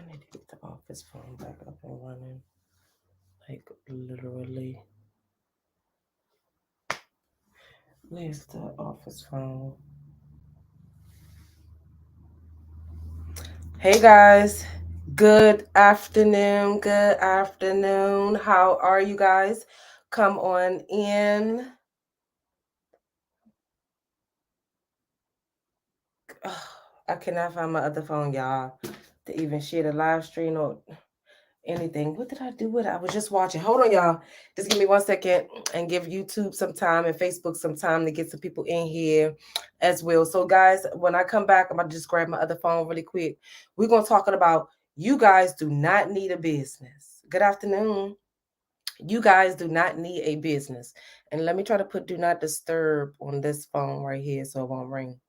need to get the office phone back up and running. Like literally. Where's the office phone? Hey guys. Good afternoon. Good afternoon. How are you guys? Come on in. Ugh, I cannot find my other phone, y'all, to even share the live stream or anything. What did I do with it? I was just watching. Hold on, y'all. Just give me 1 second and give YouTube some time and Facebook some time to get some people in here as well. So, guys, when I come back, I'm going to just grab my other phone really quick. We're going to talk about you guys do not need a business. Good afternoon. You guys do not need a business. And let me try to put do not disturb on this phone right here so it won't ring.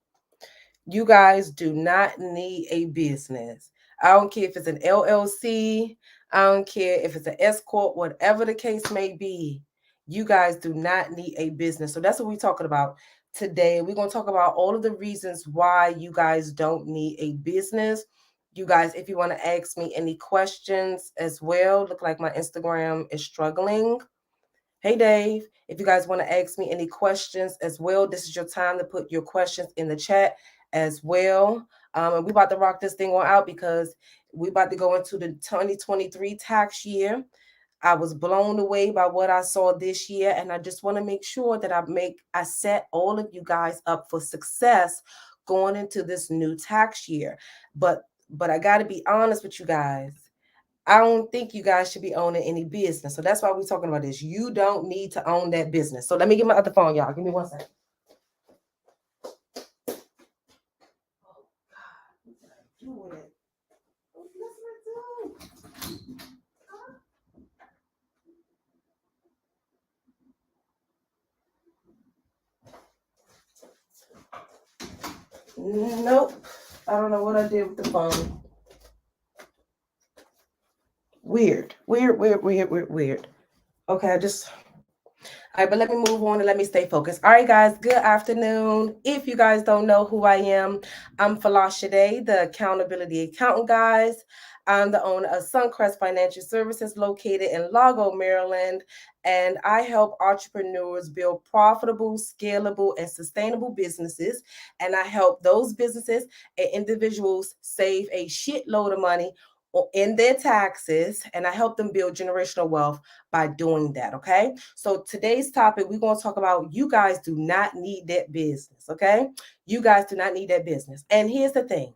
You guys do not need a business. I don't care if it's an LLC. I don't care if it's an S corp, whatever the case may be. You guys do not need a business. So that's what we're talking about today. We're going to talk about all of the reasons why you guys don't need a business. You guys, if you want to ask me any questions as well, look like my Instagram is struggling. Hey, Dave, if you guys want to ask me any questions as well, this is your time to put your questions in the chat as well. And we about to rock this thing on out because we about to go into the 2023 tax year. I was blown away by what I saw this year, and I just want to make sure that I set all of you guys up for success going into this new tax year. But I got to be honest with you guys. I don't think you guys should be owning any business. So that's why we're talking about this. You don't need to own that business. So let me get my other phone, y'all. Give me 1 second. Oh, God. What did I do with it? What did I do? Nope. I don't know what I did with the phone. Weird. Okay, all right, but let me move on and let me stay focused. All right, guys, good afternoon. If you guys don't know who I am, I'm Folasade, the accountability accountant, guys. I'm the owner of Suncrest Financial Services located in Largo, Maryland, and I help entrepreneurs build profitable, scalable, and sustainable businesses. And I help those businesses and individuals save a shitload of money in their taxes, and I help them build generational wealth by doing that. Okay. So today's topic, we're going to talk about you guys do not need that business. Okay. You guys do not need that business. And here's the thing.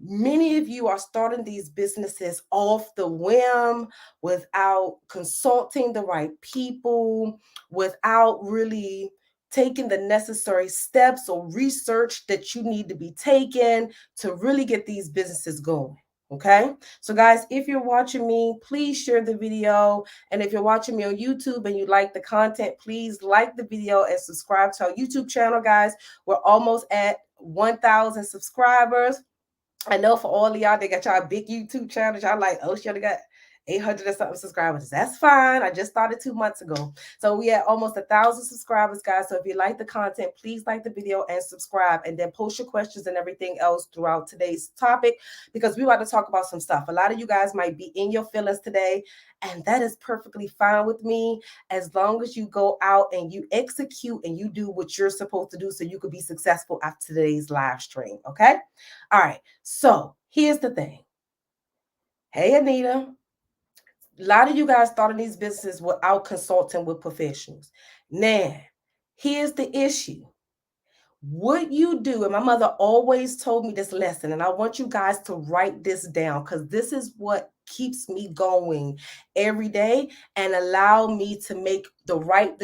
Many of you are starting these businesses off the whim without consulting the right people, without really taking the necessary steps or research that you need to be taken to really get these businesses going. Okay. So, guys, if you're watching me, please share the video. And if you're watching me on YouTube and you like the content, please like the video and subscribe to our YouTube channel, guys. We're almost at 1,000 subscribers. I know for all of y'all, they got y'all big YouTube channels. Y'all like, oh, she only got 800 or something subscribers. That's fine. I just started 2 months ago. So we had almost 1,000 subscribers, guys. So if you like the content, please like the video and subscribe. And then post your questions and everything else throughout today's topic, because we're about to talk about some stuff. A lot of you guys might be in your feelings today, and that is perfectly fine with me, as long as you go out and you execute and you do what you're supposed to do so you could be successful after today's live stream. Okay. All right. So here's the thing. Hey, Anita. A lot of you guys started these businesses without consulting with professionals. Now, here's the issue. What you do, and my mother always told me this lesson, and I want you guys to write this down because this is what keeps me going every day and allow me to make the right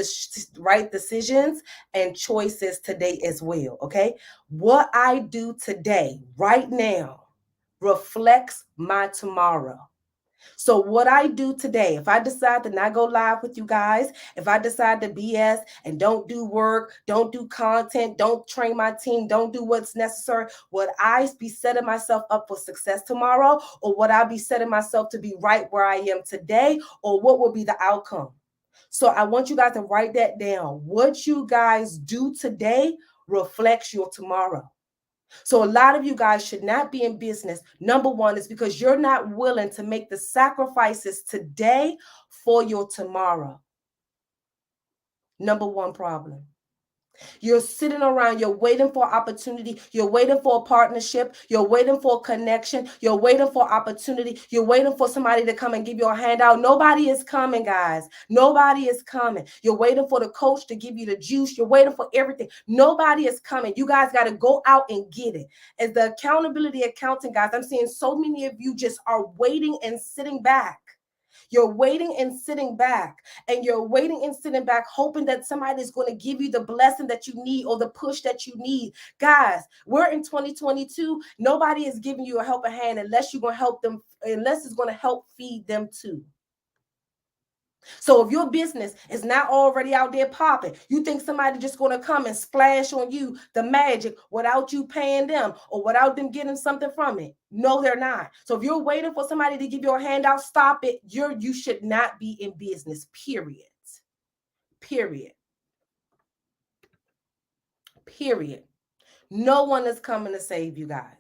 decisions and choices today as well. Okay, what I do today, right now, reflects my tomorrow. So what I do today, if I decide to not go live with you guys, if I decide to BS and don't do work, don't do content, don't train my team, don't do what's necessary, would I be setting myself up for success tomorrow? Or would I be setting myself to be right where I am today? Or what will be the outcome? So I want you guys to write that down. What you guys do today reflects your tomorrow. So a lot of you guys should not be in business. Number one is because you're not willing to make the sacrifices today for your tomorrow. Number one problem. You're sitting around, you're waiting for opportunity, you're waiting for a partnership, you're waiting for a connection, you're waiting for opportunity, you're waiting for somebody to come and give you a handout. Nobody is coming, guys. Nobody is coming. You're waiting for the coach to give you the juice. You're waiting for everything. Nobody is coming. You guys got to go out and get it. As the accountability accountant, guys, I'm seeing so many of you just are waiting and sitting back. You're waiting and sitting back, and you're waiting and sitting back, hoping that somebody is going to give you the blessing that you need or the push that you need. Guys, we're in 2022. Nobody is giving you a helping hand unless you're going to help them, unless it's going to help feed them too. So if your business is not already out there popping, you think somebody just going to come and splash on you the magic without you paying them or without them getting something from it? No, they're not. So if you're waiting for somebody to give you a handout, stop it. You should not be in business, period. Period. Period. No one is coming to save you guys.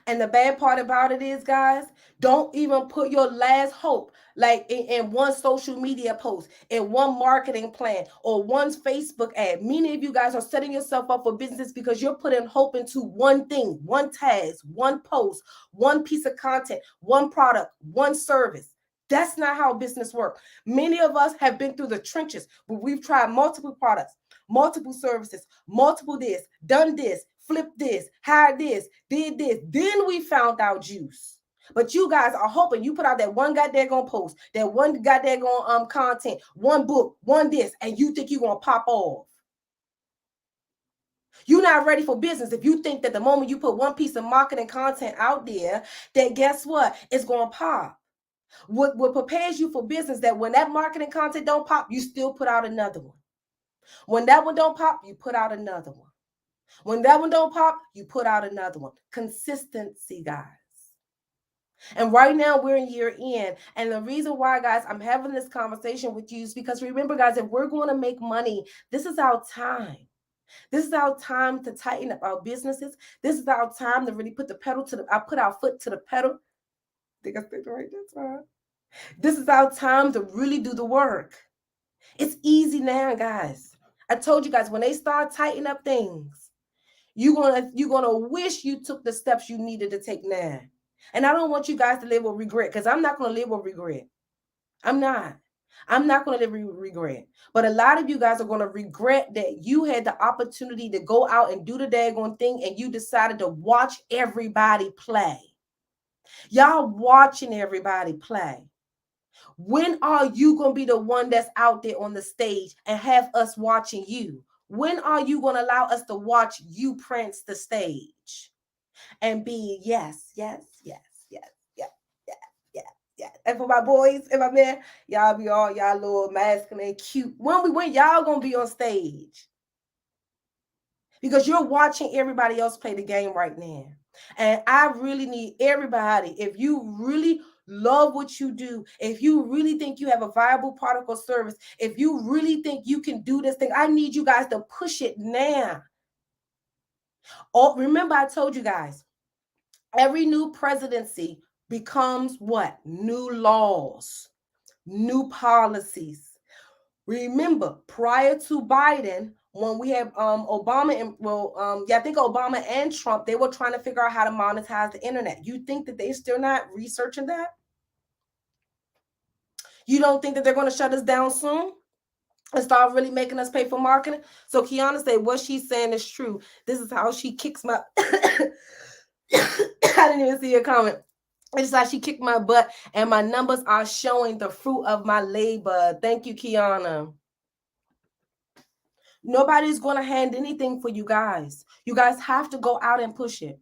And the bad part about it is, guys, don't even put your last hope like in one social media post, in one marketing plan, or one Facebook ad. Many of you guys are setting yourself up for business because you're putting hope into one thing, one task, one post, one piece of content, one product, one service. That's not how business works. Many of us have been through the trenches, but we've tried multiple products, multiple services, multiple this, done this, flipped this, hired this, did this. Then we found out juice. But you guys are hoping you put out that one goddamn post, that one goddamn content, one book, one this, and you think you're gonna pop off. You're not ready for business if you think that the moment you put one piece of marketing content out there, that guess what? It's gonna pop. What prepares you for business, that when that marketing content don't pop, you still put out another one. When that one don't pop, you put out another one. When that one don't pop, you put out another one. Consistency, guys. And right now we're in year end. And the reason why, guys, I'm having this conversation with you is because remember, guys, if we're going to make money, this is our time. This is our time to tighten up our businesses. This is our time to really put the pedal to the, I put our foot to the pedal. I think I said it right this time. This is our time to really do the work. It's easy now, guys. I told you guys, when they start tightening up things, you're gonna wish you took the steps you needed to take now. And I don't want you guys to live with regret, because I'm not gonna live with regret. I'm not. I'm not going to live with regret. But a lot of you guys are going to regret that you had the opportunity to go out and do the daggone thing and you decided to watch everybody play. Y'all watching everybody play. When are you going to be the one that's out there on the stage and have us watching you? When are you going to allow us to watch you prance the stage and be yes, yes, yes, yes, yes, yes, yes, yes. And for my boys and my men, y'all be all y'all little masculine, cute. When y'all gonna be on stage? Because you're watching everybody else play the game right now. And I really need everybody, if you really love what you do, if you really think you have a viable product or service, if you really think you can do this thing, I need you guys to push it now. Oh, remember I told you guys, every new presidency becomes what? New laws, new policies. Remember, prior to Biden, when we had Obama and I think Obama and Trump, they were trying to figure out how to monetize the internet. You think that they're still not researching that? You don't think that they're going to shut us down soon and start really making us pay for marketing? So Kiana said what she's saying is true. This is how she kicks my I didn't even see a comment. It's like she kicked my butt and my numbers are showing the fruit of my labor. Thank you, Kiana. Nobody's going to hand anything for you guys. You guys have to go out and push it.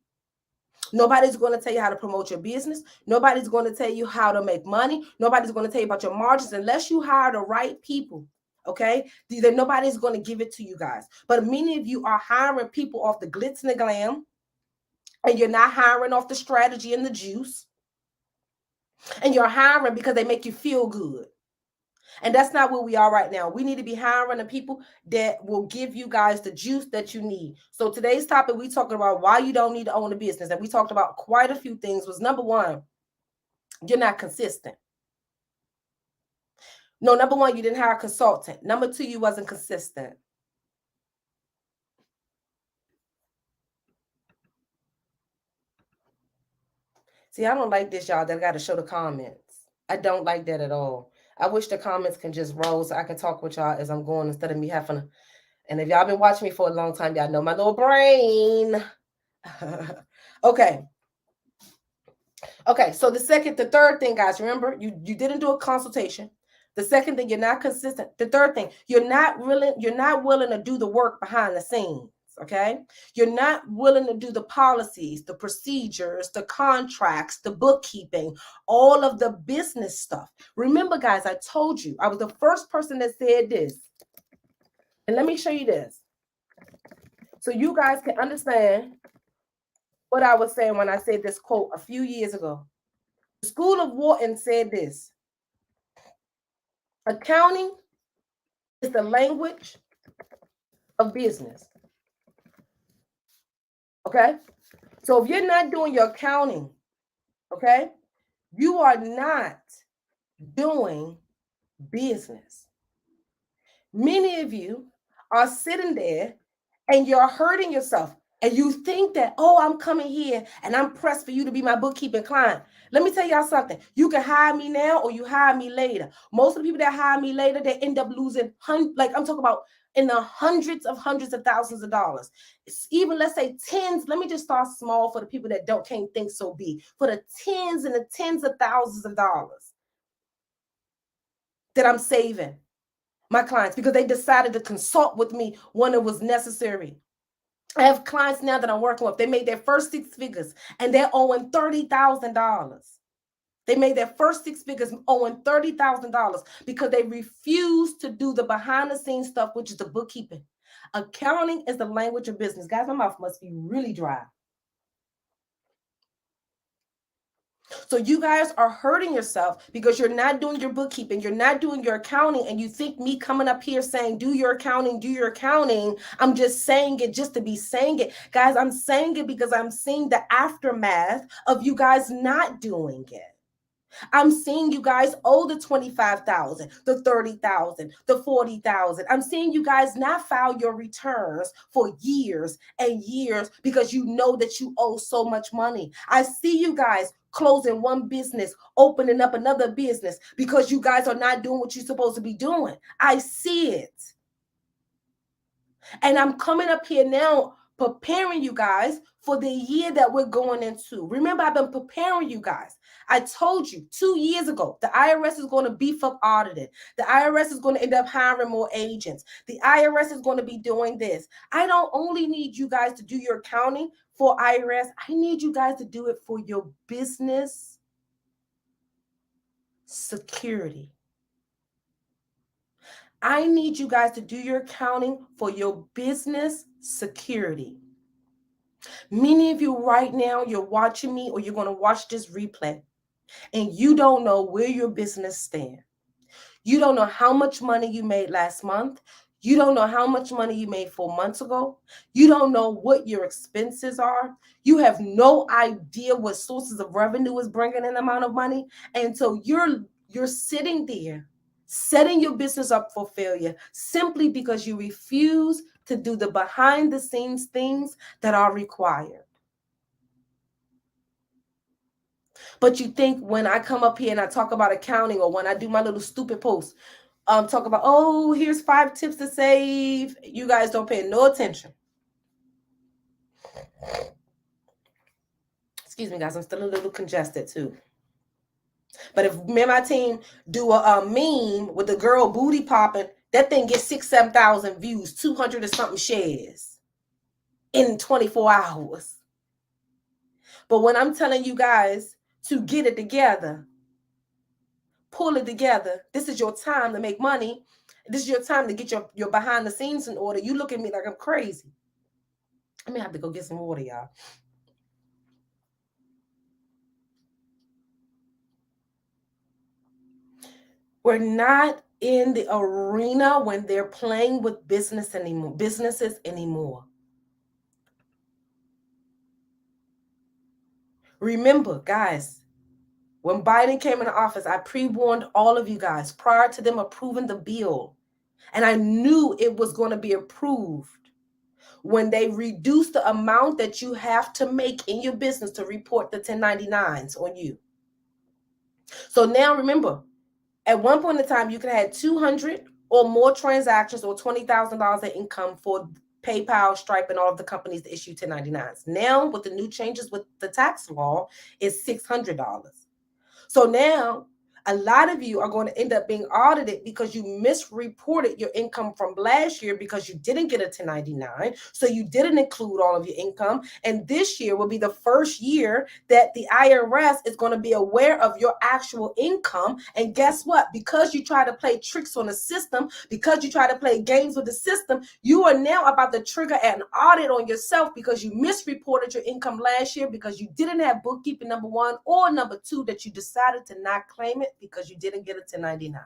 Nobody's going to tell you how to promote your business. Nobody's going to tell you how to make money. Nobody's going to tell you about your margins unless you hire the right people. Okay? Then nobody's going to give it to you guys. But many of you are hiring people off the glitz and the glam, and you're not hiring off the strategy and the juice. And you're hiring because they make you feel good. And that's not where we are right now. We need to be hiring the people that will give you guys the juice that you need. So today's topic, we talking about why you don't need to own a business. And we talked about quite a few things. Was number one, you're not consistent. No, number one, you didn't hire a consultant. Number two, you wasn't consistent. See, I don't like this, y'all, that I got to show the comments. I don't like that at all. I wish the comments can just roll so I can talk with y'all as I'm going instead of me having to. And if y'all been watching me for a long time, y'all know my little brain. Okay. Okay, so the third thing, guys, remember, you didn't do a consultation. The second thing, you're not consistent. The third thing, you're not willing to do the work behind the scenes. Okay, you're not willing to do the policies, the procedures, the contracts, the bookkeeping, all of the business stuff. Remember, guys, I told you I was the first person that said this. And let me show you this so you guys can understand what I was saying when I said this quote a few years ago. The School of Wharton said this: accounting is the language of business. Okay? So if you're not doing your accounting, okay, you are not doing business. Many of you are sitting there and you're hurting yourself. And you think that, oh, I'm coming here and I'm pressed for you to be my bookkeeping client. Let me tell y'all something. You can hire me now or you hire me later. Most of the people that hire me later, they end up losing, like I'm talking about in the hundreds of thousands of dollars. It's even, let's say tens. Let me just start small for the people that can't think so big. For the tens and the tens of thousands of dollars that I'm saving my clients because they decided to consult with me when it was necessary. I have clients now that I'm working with. They made their first 6 figures and they're owing $30,000. They made their first 6 figures owing $30,000 because they refused to do the behind the scenes stuff, which is the bookkeeping. Accounting is the language of business. Guys, my mouth must be really dry. So you guys are hurting yourself because you're not doing your bookkeeping, you're not doing your accounting, and you think me coming up here saying, do your accounting, I'm just saying it just to be saying it. Guys, I'm saying it because I'm seeing the aftermath of you guys not doing it. I'm seeing you guys owe the 25,000, the 30,000, the 40,000. I'm seeing you guys not file your returns for years and years because you know that you owe so much money. I see you guys closing one business, opening up another business because you guys are not doing what you're supposed to be doing. I see it. And I'm coming up here now preparing you guys for the year that we're going into. Remember, I've been preparing you guys. I told you 2 years ago, the IRS is going to beef up auditing. The IRS is going to end up hiring more agents. The IRS is going to be doing this. I don't only need you guys to do your accounting for IRS. I need you guys to do it for your business security. I need you guys to do your accounting for your business security. Many of you right now, you're watching me or you're going to watch this replay and you don't know where your business stands. You don't know how much money you made last month. You don't know how much money you made 4 months ago. You don't know what your expenses are. You have no idea what sources of revenue is bringing in amount of money. And so you're sitting there setting your business up for failure simply because you refuse to do the behind the scenes things that are required. But you think when I come up here and I talk about accounting or when I do my little stupid posts, talk about, oh, here's 5 tips to save. You guys don't pay no attention. Excuse me, guys. I'm still a little congested too. But if me and my team do a meme with the girl booty popping, that thing gets 6,000-7,000 views, 200 or something shares in 24 hours. But when I'm telling you guys to get it together, pull it together, this is your time to make money. This is your time to get your behind the scenes in order. You look at me like I'm crazy. I may have to go get some water, y'all. We're not in the arena when they're playing with businesses anymore. Remember, guys, when Biden came into office, I pre-warned all of you guys prior to them approving the bill. And I knew it was going to be approved when they reduced the amount that you have to make in your business to report the 1099s on you. So now remember, at one point in time, you could have had 200 or more transactions or $20,000 in income for PayPal, Stripe, and all of the companies that issue 1099s. Now, with the new changes with the tax law, it's $600. So now a lot of you are going to end up being audited because you misreported your income from last year because you didn't get a 1099. So you didn't include all of your income. And this year will be the first year that the IRS is going to be aware of your actual income. And guess what? Because you try to play tricks on the system, because you try to play games with the system, you are now about to trigger an audit on yourself because you misreported your income last year because you didn't have bookkeeping, number one, or number two, that you decided to not claim it because you didn't get a 1099.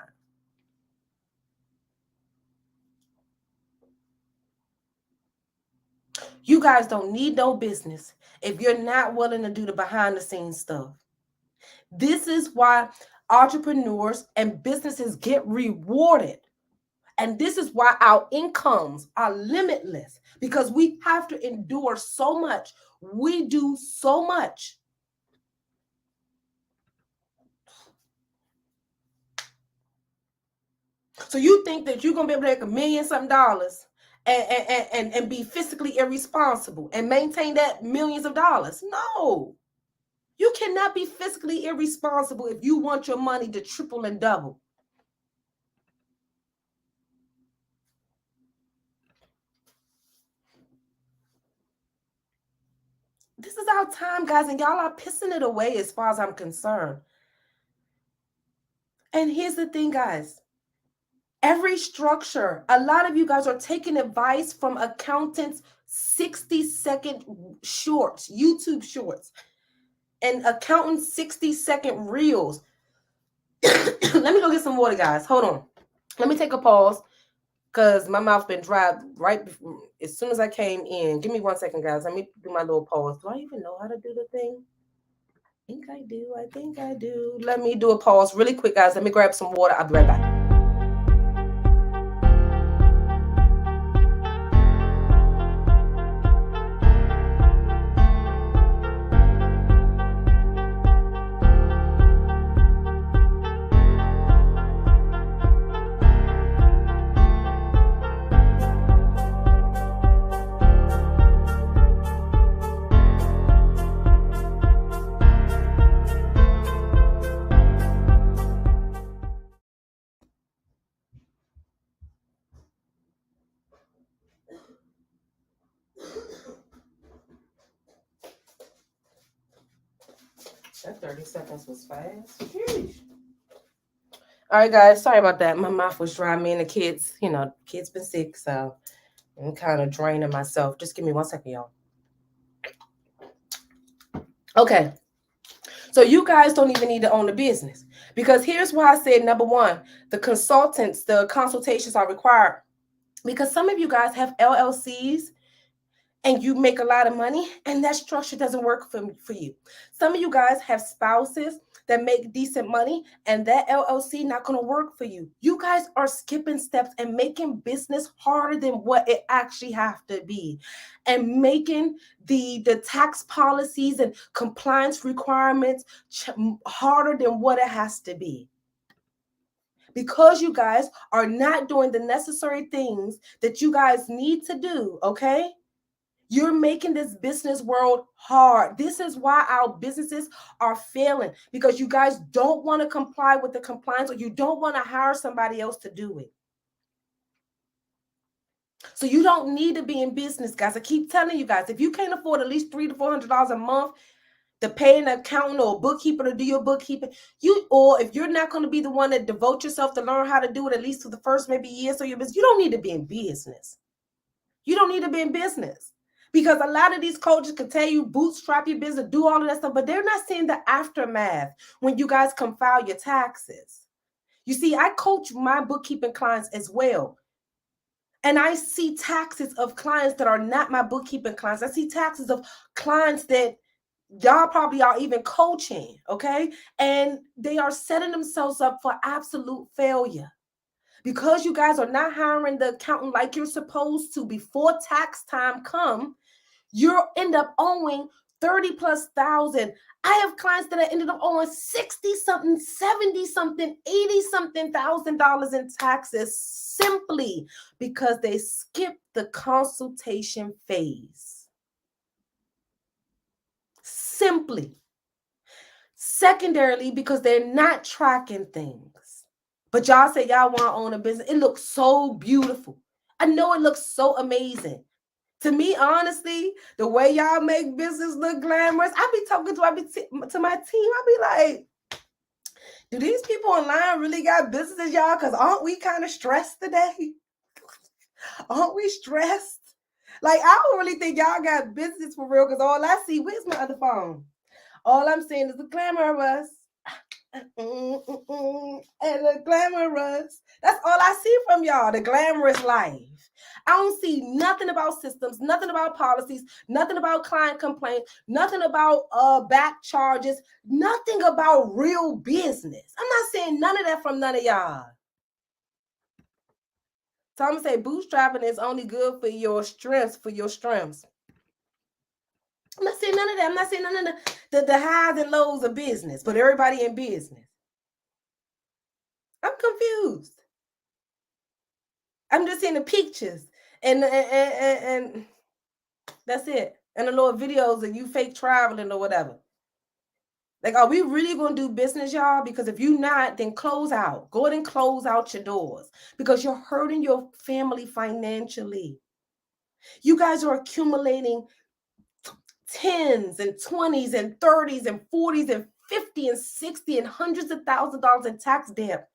You guys don't need no business if you're not willing to do the behind the scenes stuff. This is why entrepreneurs and businesses get rewarded. And this is why our incomes are limitless, because we have to endure so much. We do so much. So you think that you're going to be able to make $1 million something and be fiscally irresponsible and maintain that millions of dollars? No. You cannot be fiscally irresponsible if you want your money to triple and double. This is our time, guys, and y'all are pissing it away as far as I'm concerned. And here's the thing, guys. Every structure, a lot of you guys are taking advice from accountants' 60-second shorts, YouTube shorts, and accountants' 60-second reels. Let me go get some water, guys. Hold on. Let me take a pause because my mouth been dry right before, as soon as I came in. Give me 1 second, guys. Let me do my little pause. Do I even know how to do the thing? I think I do. Let me do a pause really quick, guys. Let me grab some water. I'll be right back. That 30 seconds was fast. All right, guys. Sorry about that. My mouth was dry. Me and the kids, kids been sick, so I'm kind of draining myself. Just give me 1 second, y'all. Okay. So you guys don't even need to own a business, because here's why I said, number one, the consultations are required, because some of you guys have LLCs and you make a lot of money and that structure doesn't work for you. Some of you guys have spouses that make decent money and that LLC not going to work for you. You guys are skipping steps and making business harder than what it actually have to be, and making the tax policies and compliance requirements harder than what it has to be, because you guys are not doing the necessary things that you guys need to do. Okay. You're making this business world hard. This is why our businesses are failing, because you guys don't want to comply with the compliance, or you don't want to hire somebody else to do it. So you don't need to be in business, guys. I keep telling you guys, if you can't afford at least $300 to $400 a month to pay an accountant or a bookkeeper to do your bookkeeping, or if you're not going to be the one that devote yourself to learn how to do it at least for the first maybe years of your business, you don't need to be in business. You don't need to be in business. Because a lot of these coaches can tell you bootstrap your business, do all of that stuff, but they're not seeing the aftermath when you guys come file your taxes. You see, I coach my bookkeeping clients as well. And I see taxes of clients that are not my bookkeeping clients. I see taxes of clients that y'all probably are even coaching, okay? And they are setting themselves up for absolute failure. Because you guys are not hiring the accountant like you're supposed to before tax time come, you'll end up owing 30 plus thousand. I have clients that I ended up owing 60 something, 70 something, 80 something $1,000 in taxes simply because they skipped the consultation phase. Simply. Secondarily, because they're not tracking things. But y'all say y'all want to own a business. It looks so beautiful. I know it looks so amazing. To me, honestly, the way y'all make business look glamorous, I be talking to my team. I be like, do these people online really got businesses, y'all? Because aren't we kind of stressed today? Aren't we stressed? Like, I don't really think y'all got business for real, because all I see, where's my other phone? All I'm seeing is the glamorous. And the glamorous. That's all I see from y'all, the glamorous life. I don't see nothing about systems, nothing about policies, nothing about client complaints, nothing about back charges, nothing about real business. I'm not saying none of that from none of y'all. So I'm gonna say bootstrapping is only good for your strengths, I'm not saying none of that. I'm not saying none of the highs and lows of business, but everybody in business. I'm confused. I'm just seeing the pictures and that's it. And the little videos of you fake traveling or whatever. Like, are we really going to do business, y'all? Because if you're not, then close out. Go ahead and close out your doors because you're hurting your family financially. You guys are accumulating 10s and 20s and 30s and 40s and 50 and 60 and hundreds of thousands of dollars in tax debt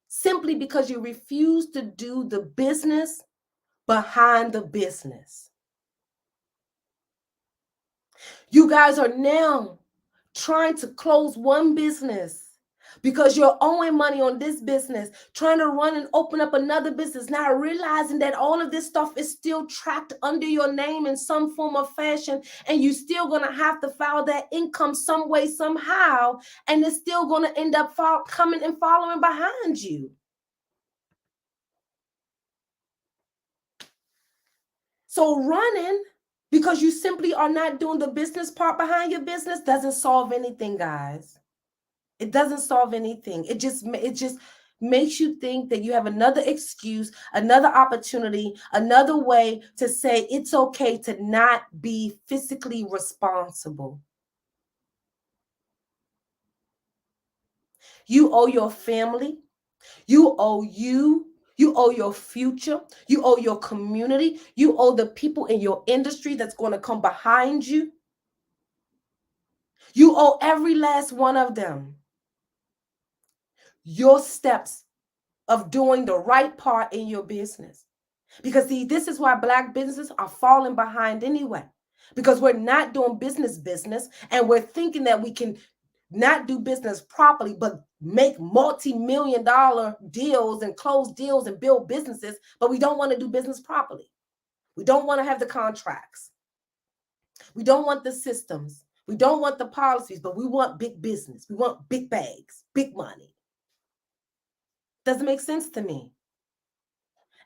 simply because you refuse to do the business behind the business. You guys are now trying to close one business because you're owing money on this business, trying to run and open up another business, now realizing that all of this stuff is still tracked under your name in some form of fashion, and you're still going to have to file that income some way, somehow, and it's still going to end up coming and following behind you. So running because you simply are not doing the business part behind your business doesn't solve anything, guys. It doesn't solve anything. It just makes you think that you have another excuse, another opportunity, another way to say it's okay to not be physically responsible. You owe your family. You owe you. You owe your future. You owe your community. You owe the people in your industry that's going to come behind you. You owe every last one of them your steps of doing the right part in your business. Because see, this is why Black businesses are falling behind anyway. Because we're not doing business and we're thinking that we can not do business properly, but make multi-million-dollar deals and close deals and build businesses, but we don't want to do business properly. We don't want to have the contracts. We don't want the systems. We don't want the policies, but we want big business. We want big bags, big money. Doesn't make sense to me.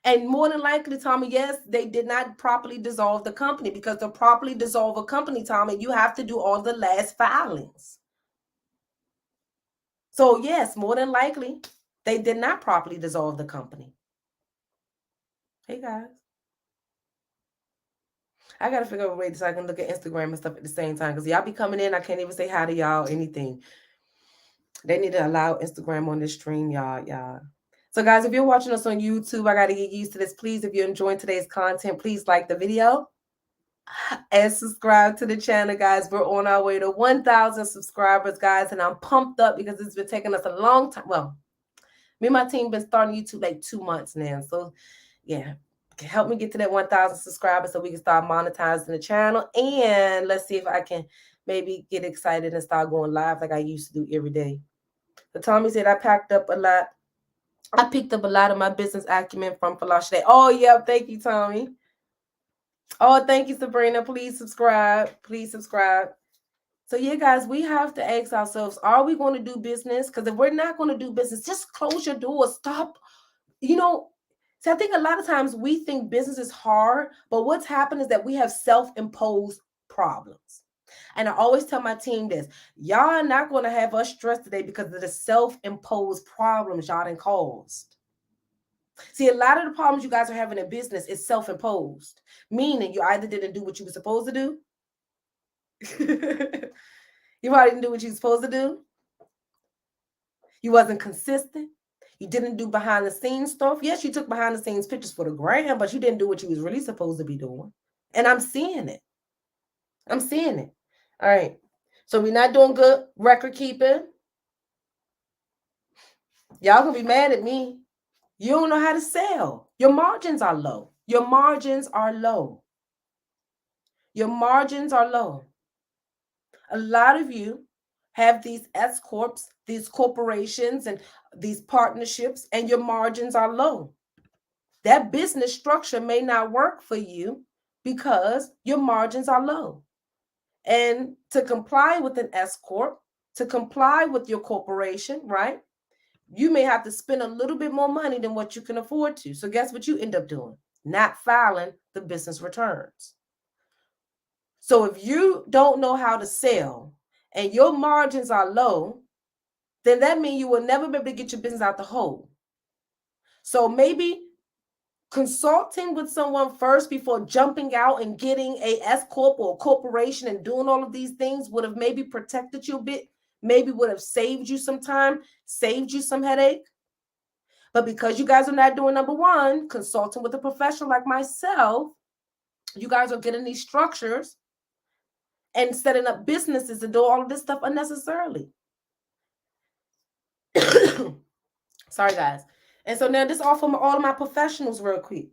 And more than likely, Tommy, yes, they did not properly dissolve the company, because to properly dissolve a company, Tommy, you have to do all the last filings. So yes, more than likely, they did not properly dissolve the company. Hey, guys. I got to figure out a way so I can look at Instagram and stuff at the same time, because y'all be coming in. I can't even say hi to y'all, anything. They need to allow Instagram on this stream, y'all. So guys, if you're watching us on YouTube, I got to get used to this. Please, if you're enjoying today's content, please like the video and subscribe to the channel, guys. We're on our way to 1,000 subscribers, guys, and I'm pumped up because it's been taking us a long time. Well, me and my team been starting YouTube like 2 months now. So yeah, help me get to that 1,000 subscribers so we can start monetizing the channel. And let's see if I can maybe get excited and start going live like I used to do every day. So Tommy said I packed up a lot I picked up a lot of my business acumen from Folasade. Oh, yeah. Thank you, Tommy. Oh, thank you, Sabrina. Please subscribe. Please subscribe. So, yeah, guys, we have to ask ourselves, are we going to do business? Because if we're not going to do business, just close your door. Stop. So I think a lot of times we think business is hard, but what's happened is that we have self-imposed problems. And I always tell my team this, y'all are not going to have us stressed today because of the self-imposed problems y'all done caused. See, a lot of the problems you guys are having in business is self-imposed, meaning you either didn't do what you were supposed to do. You probably didn't do what you were supposed to do. You wasn't consistent. You didn't do behind the scenes stuff. Yes, you took behind the scenes pictures for the gram, but you didn't do what you was really supposed to be doing. And I'm seeing it. I'm seeing it. All right. So we're not doing good record keeping. Y'all gonna be mad at me. You don't know how to sell. Your margins are low. Your margins are low. Your margins are low. A lot of you have these S corps, these corporations, and these partnerships, and your margins are low. That business structure may not work for you because your margins are low. And to comply with an S corp, to comply with your corporation, right? You may have to spend a little bit more money than what you can afford to. So guess what you end up doing? Not filing the business returns. So if you don't know how to sell and your margins are low, then that means you will never be able to get your business out the hole. So maybe consulting with someone first before jumping out and getting a S corp or a corporation and doing all of these things would have maybe protected you a bit, maybe would have saved you some time, saved you some headache. But because you guys are not doing number one, consulting with a professional like myself, you guys are getting these structures and setting up businesses and do all of this stuff unnecessarily. Sorry, guys. And so now this all for all of my professionals real quick.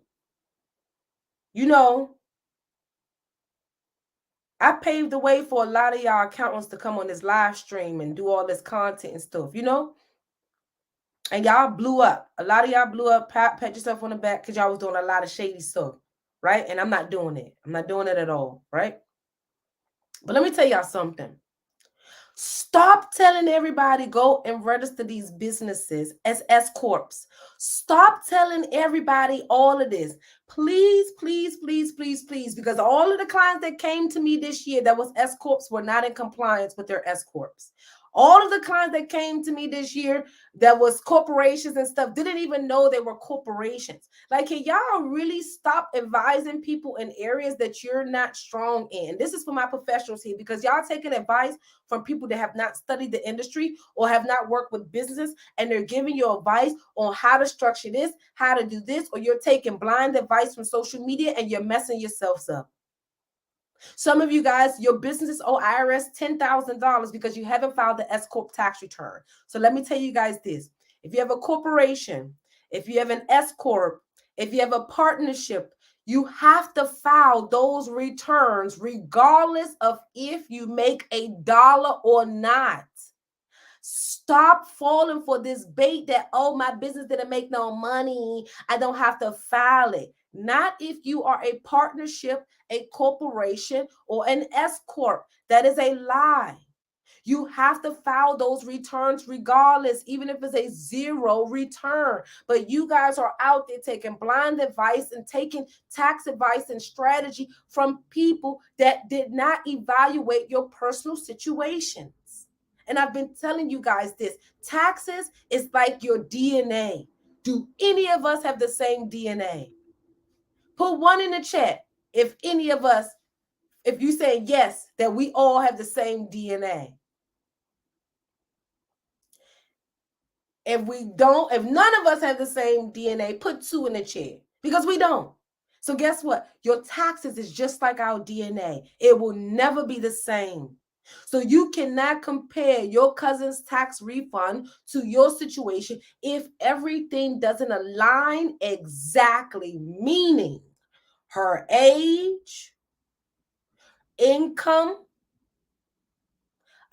You know, I paved the way for a lot of y'all accountants to come on this live stream and do all this content and stuff, you know? And y'all blew up. A lot of y'all blew up. Pat yourself on the back because y'all was doing a lot of shady stuff, right? And I'm not doing it. I'm not doing it at all, right? But let me tell y'all something. Stop telling everybody go and register these businesses as S corps. Stop telling everybody all of this. Please, please, please, please, please, because all of the clients that came to me this year that was S corps were not in compliance with their S corps. All of the clients that came to me this year that was corporations and stuff didn't even know they were corporations. Like, can y'all really stop advising people in areas that you're not strong in? This is for my professionals here because y'all taking advice from people that have not studied the industry or have not worked with business, and they're giving you advice on how to structure this, how to do this, or you're taking blind advice from social media and you're messing yourselves up. Some of you guys, your businesses owe IRS $10,000 because you haven't filed the S corp tax return. So let me tell you guys this. If you have a corporation, if you have an S corp, if you have a partnership, you have to file those returns regardless of if you make $1 or not. Stop falling for this bait that, oh, my business didn't make no money, I don't have to file it. Not if you are a partnership, a corporation, or an S corp. That is a lie. You have to file those returns regardless, even if it's a zero return. But you guys are out there taking blind advice and taking tax advice and strategy from people that did not evaluate your personal situations. And I've been telling you guys this. Taxes is like your DNA. Do any of us have the same DNA? Put one in the chat if any of us, if you say yes, that we all have the same DNA. If we don't, if none of us have the same DNA, put 2 in the chat because we don't. So guess what? Your taxes is just like our DNA. It will never be the same. So you cannot compare your cousin's tax refund to your situation if everything doesn't align exactly, meaning her age, income,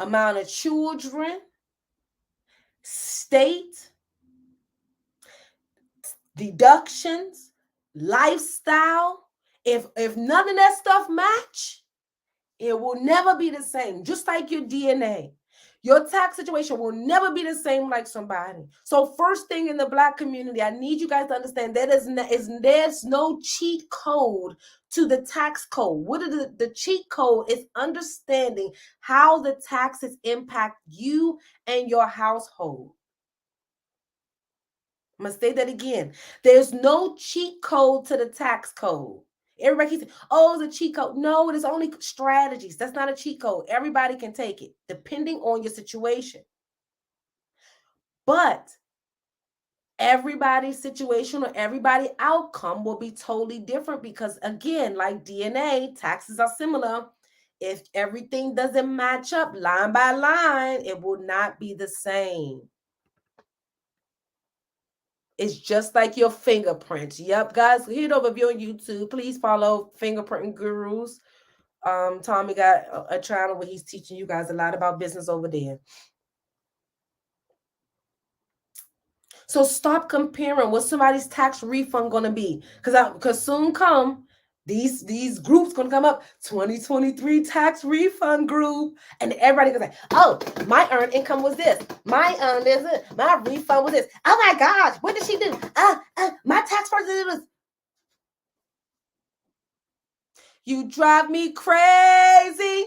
amount of children, state, deductions, lifestyle, if none of that stuff match, it will never be the same. Just like your DNA. Your tax situation will never be the same like somebody. So first thing in the Black community, I need you guys to understand that there's no cheat code to the tax code. What is the cheat code is understanding how the taxes impact you and your household. I'm going to say that again. There's no cheat code to the tax code. Everybody keeps saying, oh, it's a cheat code. No, it is only strategies. That's not a cheat code. Everybody can take it, depending on your situation. But everybody's situation or everybody's outcome will be totally different because, again, like DNA, taxes are similar. If everything doesn't match up line by line, it will not be the same. It's just like your fingerprints. Yep, guys, head over if you're on YouTube. Please follow Fingerprinting Gurus. Tommy got a channel where he's teaching you guys a lot about business over there. So stop comparing what somebody's tax refund gonna be, because soon come these groups gonna come up, 2023 tax refund group, and everybody gonna say, oh, my earned income was this, my refund was this. Oh my gosh, what did she do? My tax person did this. You drive me crazy.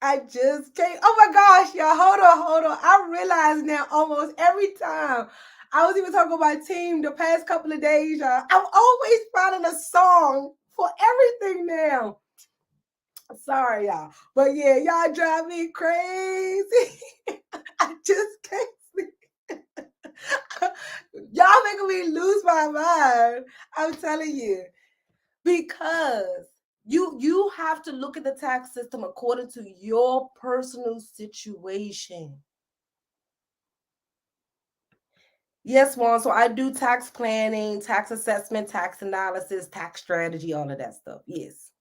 I just can't. Oh my gosh, y'all. Hold on. I realize now almost every time. I was even talking about my team the past couple of days, y'all. I'm always finding a song for everything now. Sorry, y'all. But yeah, y'all drive me crazy. I just can't sleep. Y'all making me lose my mind. I'm telling you. Because you have to look at the tax system according to your personal situation. Yes, Juan. So I do tax planning, tax assessment, tax analysis, tax strategy, all of that stuff. Yes.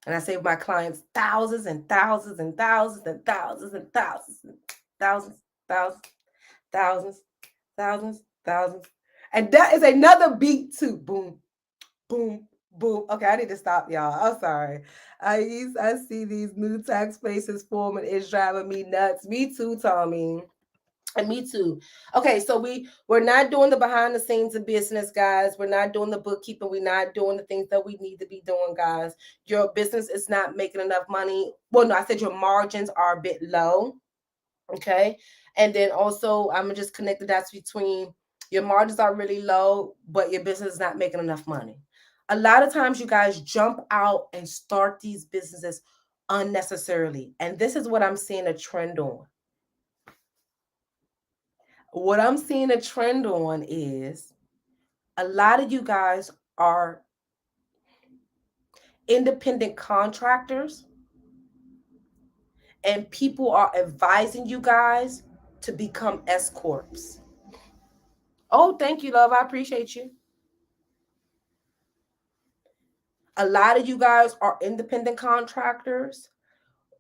And I save my clients thousands and thousands and thousands and thousands and thousands and thousands, thousands, thousands, thousands, thousands. And that is another beat too. Boom, boom, boom. Okay, I need to stop, y'all. I'm sorry. I see these new tax places forming. It's driving me nuts. Me too, Tommy. And me too. Okay, so we're not doing the behind the scenes of business, guys. We're not doing the bookkeeping. We're not doing the things that we need to be doing, guys. Your business is not making enough money. Well, no, I said your margins are a bit low. Okay. And then also I'm gonna just connect the dots between your margins are really low, but your business is not making enough money. A lot of times you guys jump out and start these businesses unnecessarily. And this is what I'm seeing a trend on. What I'm seeing a trend on is a lot of you guys are independent contractors, and people are advising you guys to become S corps. Oh, thank you, love. I appreciate you. A lot of you guys are independent contractors,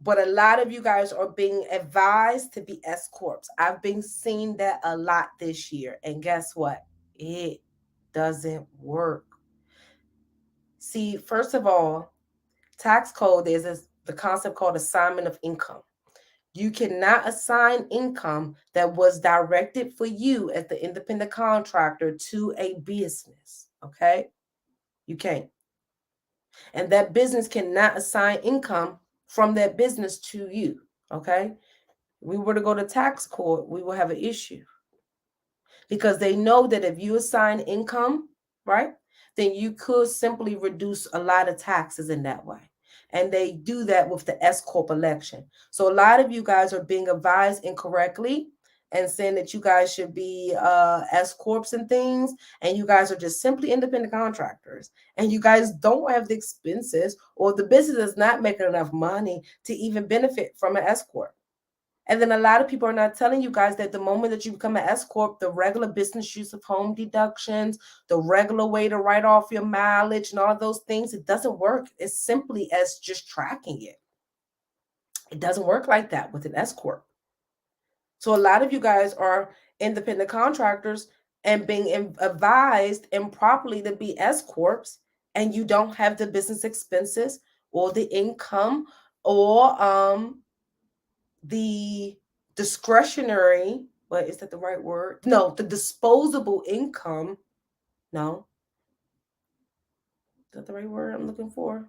but a lot of you guys are being advised to be S corps. I've been seeing that a lot this year. And guess what? It doesn't work. See, first of all, tax code is the concept called assignment of income. You cannot assign income that was directed for you as the independent contractor to a business. Okay? You can't. And that business cannot assign income from that business to you. Okay? We were to go to tax court, we will have an issue. Because they know that if you assign income, right, then you could simply reduce a lot of taxes in that way. And they do that with the S Corp election. So a lot of you guys are being advised incorrectly and saying that you guys should be S Corps and things. And you guys are just simply independent contractors. And you guys don't have the expenses, or the business is not making enough money to even benefit from an S Corp. And then a lot of people are not telling you guys that the moment that you become an S Corp, the regular business use of home deductions, the regular way to write off your mileage and all those things, it doesn't work as simply as just tracking it. It doesn't work like that with an S Corp. So a lot of you guys are independent contractors, and being advised improperly to be S corps, and you don't have the business expenses or the income or the discretionary, what is that the right word? No, the disposable income. No, is that the right word I'm looking for?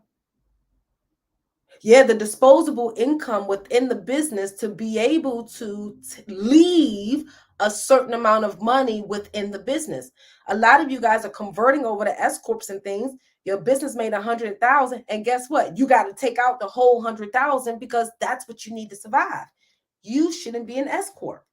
Yeah, the disposable income within the business to be able to leave a certain amount of money within the business. A lot of you guys are converting over to S corps and things. Your business made 100,000, and guess what? You got to take out the whole 100,000 because that's what you need to survive. You shouldn't be an S corp.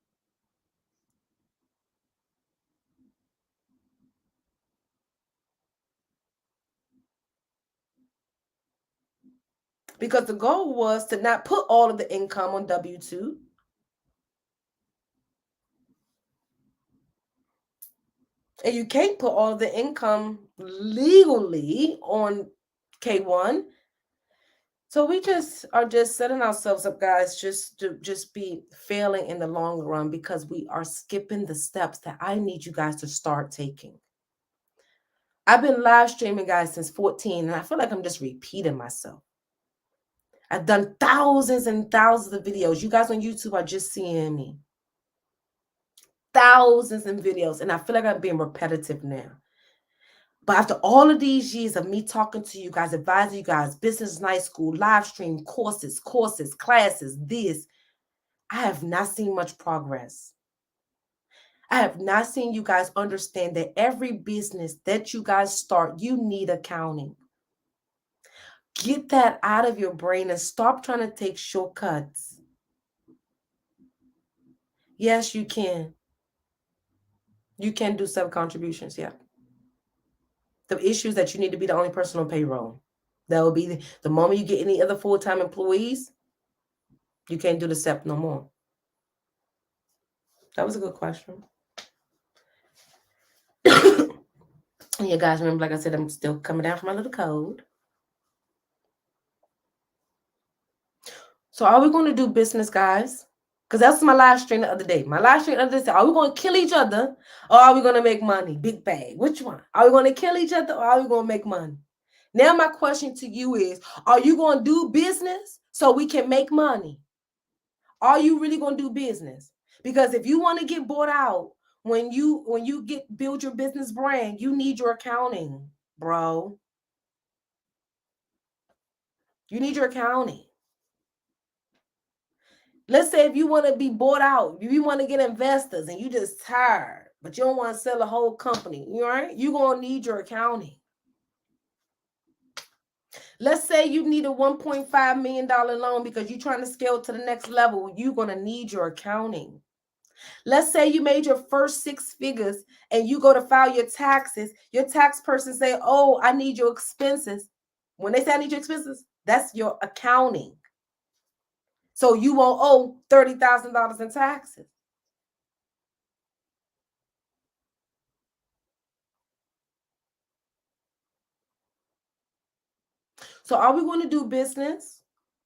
Because the goal was to not put all of the income on W-2. And you can't put all of the income legally on K1. So we are just setting ourselves up, guys, just to just be failing in the long run because we are skipping the steps that I need you guys to start taking. I've been live streaming, guys, since 14, and I feel like I'm just repeating myself. I've done thousands and thousands of videos. You guys on YouTube are just seeing me. Thousands of videos, and I feel like I'm being repetitive now. But after all of these years of me talking to you guys, advising you guys, business night school, live stream, courses, classes, this, I have not seen much progress. I have not seen you guys understand that every business that you guys start, you need accounting. Get that out of your brain and stop trying to take shortcuts. Yes, you can. You can do sub-contributions, yeah. The issue is that you need to be the only person on payroll. That will be the moment you get any other full-time employees, you can't do the SEP no more. That was a good question. You guys remember, like I said, I'm still coming down from my little cold. So are we going to do business, guys? Because that's my live stream the other day. My live stream the other day said, are we going to kill each other or are we going to make money? Big bag. Which one? Are we going to kill each other or are we going to make money? Now my question to you is, are you going to do business so we can make money? Are you really going to do business? Because if you want to get bought out, when you build your business brand, you need your accounting, bro. You need your accounting. Let's say if you want to be bought out, if you want to get investors and you just tired, but you don't want to sell a whole company, you right? You're going to need your accounting. Let's say you need a $1.5 million loan because you're trying to scale to the next level. You're going to need your accounting. Let's say you made your first 6 figures and you go to file your taxes. Your tax person say, oh, I need your expenses. When they say I need your expenses, that's your accounting. So you won't owe $30,000 in taxes. So are we going to do business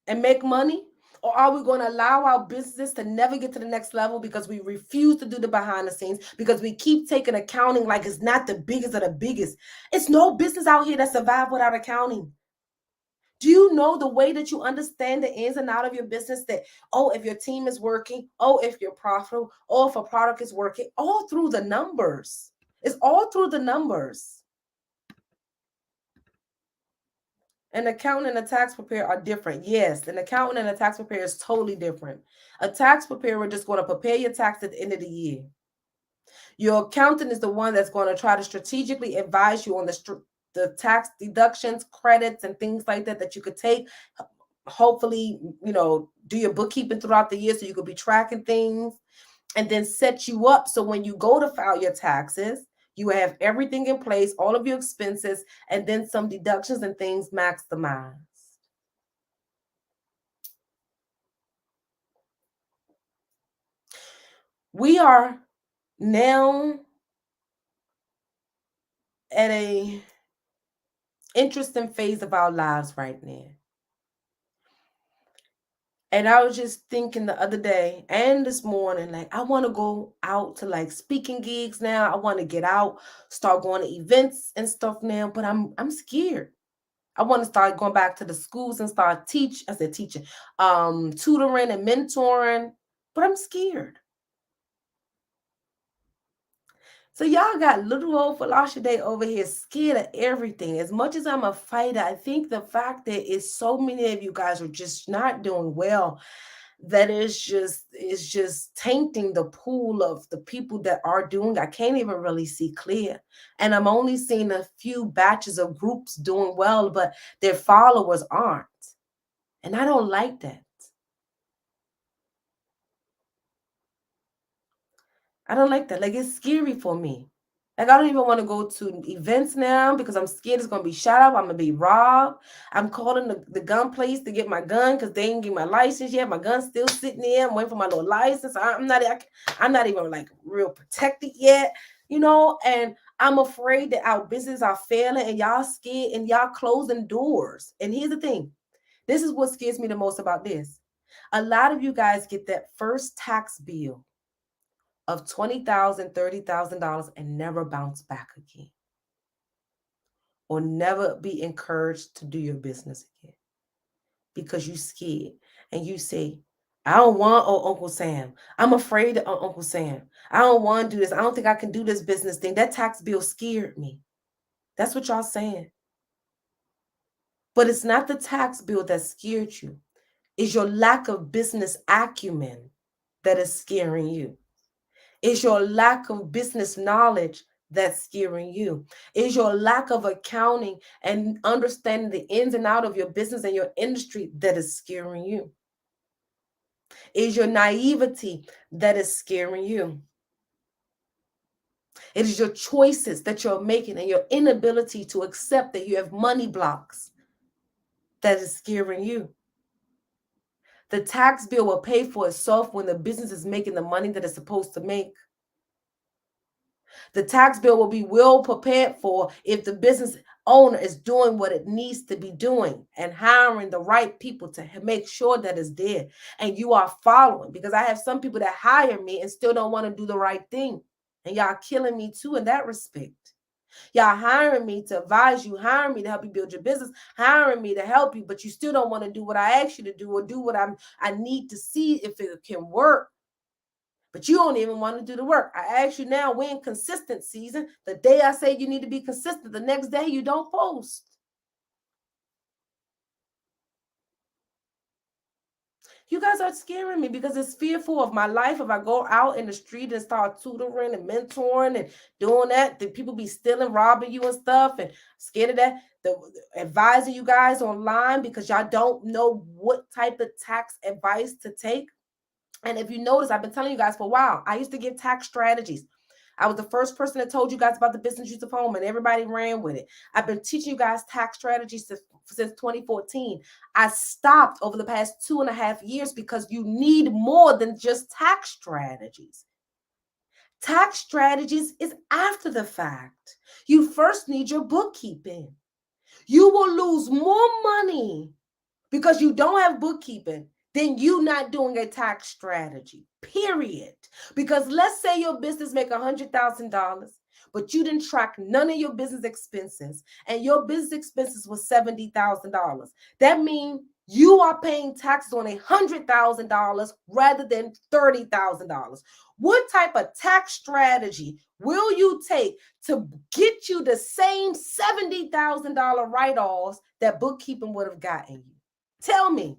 and make money? Or are we going to allow our business to never get to the next level because we refuse to do the behind the scenes, because we keep taking accounting like it's not the biggest of the biggest? It's no business out here that survives without accounting. Do you know the way that you understand the ins and out of your business, that, oh, if your team is working, oh, if you're profitable, oh, if a product is working, all through the numbers. It's all through the numbers. An accountant and a tax preparer are different. Yes, an accountant and a tax preparer is totally different. A tax preparer just going to prepare your tax at the end of the year. Your accountant is the one that's going to try to strategically advise you on the tax deductions, credits, and things like that that you could take. Hopefully, do your bookkeeping throughout the year so you could be tracking things, and then set you up so when you go to file your taxes, you have everything in place, all of your expenses, and then some deductions and things maximized. We are now at a interesting phase of our lives right now. And I was just thinking the other day and this morning, like, I want to go out to like speaking gigs now. I want to get out, start going to events and stuff now, but I'm scared. I want to start going back to the schools and start teaching, tutoring and mentoring, but I'm scared. So y'all got little old Folasade over here scared of everything. As much as I'm a fighter, I think the fact that it's so many of you guys are just not doing well, that is just tainting the pool of the people that are doing. I can't even really see clear. And I'm only seeing a few batches of groups doing well, but their followers aren't. And I don't like that. I don't like that. Like, it's scary for me. Like, I don't even want to go to events now because I'm scared it's going to be shot up. I'm going to be robbed. I'm calling the gun place to get my gun because they ain't get my license yet. My gun's still sitting there. I'm waiting for my little license. I'm not even like real protected yet, and I'm afraid that our business are failing and y'all scared and y'all closing doors. And here's the thing. This is what scares me the most about this. A lot of you guys get that first tax bill of $20,000, $30,000 and never bounce back again, or never be encouraged to do your business again because you scared and you say, I don't want Uncle Sam. I'm afraid of Uncle Sam. I don't want to do this. I don't think I can do this business thing. That tax bill scared me. That's what y'all saying. But it's not the tax bill that scared you. It's your lack of business acumen that is scaring you. Is your lack of business knowledge that's scaring you? Is your lack of accounting and understanding the ins and out of your business and your industry that is scaring you? Is your naivety that is scaring you? It is your choices that you're making and your inability to accept that you have money blocks that is scaring you. The tax bill will pay for itself when the business is making the money that it's supposed to make. The tax bill will be well prepared for if the business owner is doing what it needs to be doing and hiring the right people to make sure that it's there and you are following. Because I have some people that hire me and still don't want to do the right thing. And y'all killing me too in that respect. Y'all hiring me to advise you, hiring me to help you build your business, hiring me to help you, but you still don't want to do what I asked you to do or do what I need to see if it can work. But you don't even want to do the work. I ask you now, we're in consistent season. The day I say you need to be consistent, the next day you don't post. You guys are scaring me because it's fearful of my life. If I go out in the street and start tutoring and mentoring and doing that, the people be stealing, robbing you and stuff, and scared of that. The advising you guys online because y'all don't know what type of tax advice to take. And if you notice, I've been telling you guys for a while, I used to give tax strategies. I was the first person that told you guys about the business use of home, and everybody ran with it. I've been teaching you guys tax strategies since 2014. I stopped over the past 2.5 years because you need more than just tax strategies. Tax strategies is after the fact. You first need your bookkeeping. You will lose more money because you don't have bookkeeping, then you not doing a tax strategy, period. Because let's say your business make $100,000, but you didn't track none of your business expenses, and your business expenses was $70,000. That means you are paying taxes on $100,000 rather than $30,000. What type of tax strategy will you take to get you the same $70,000 write-offs that bookkeeping would have gotten you? Tell me.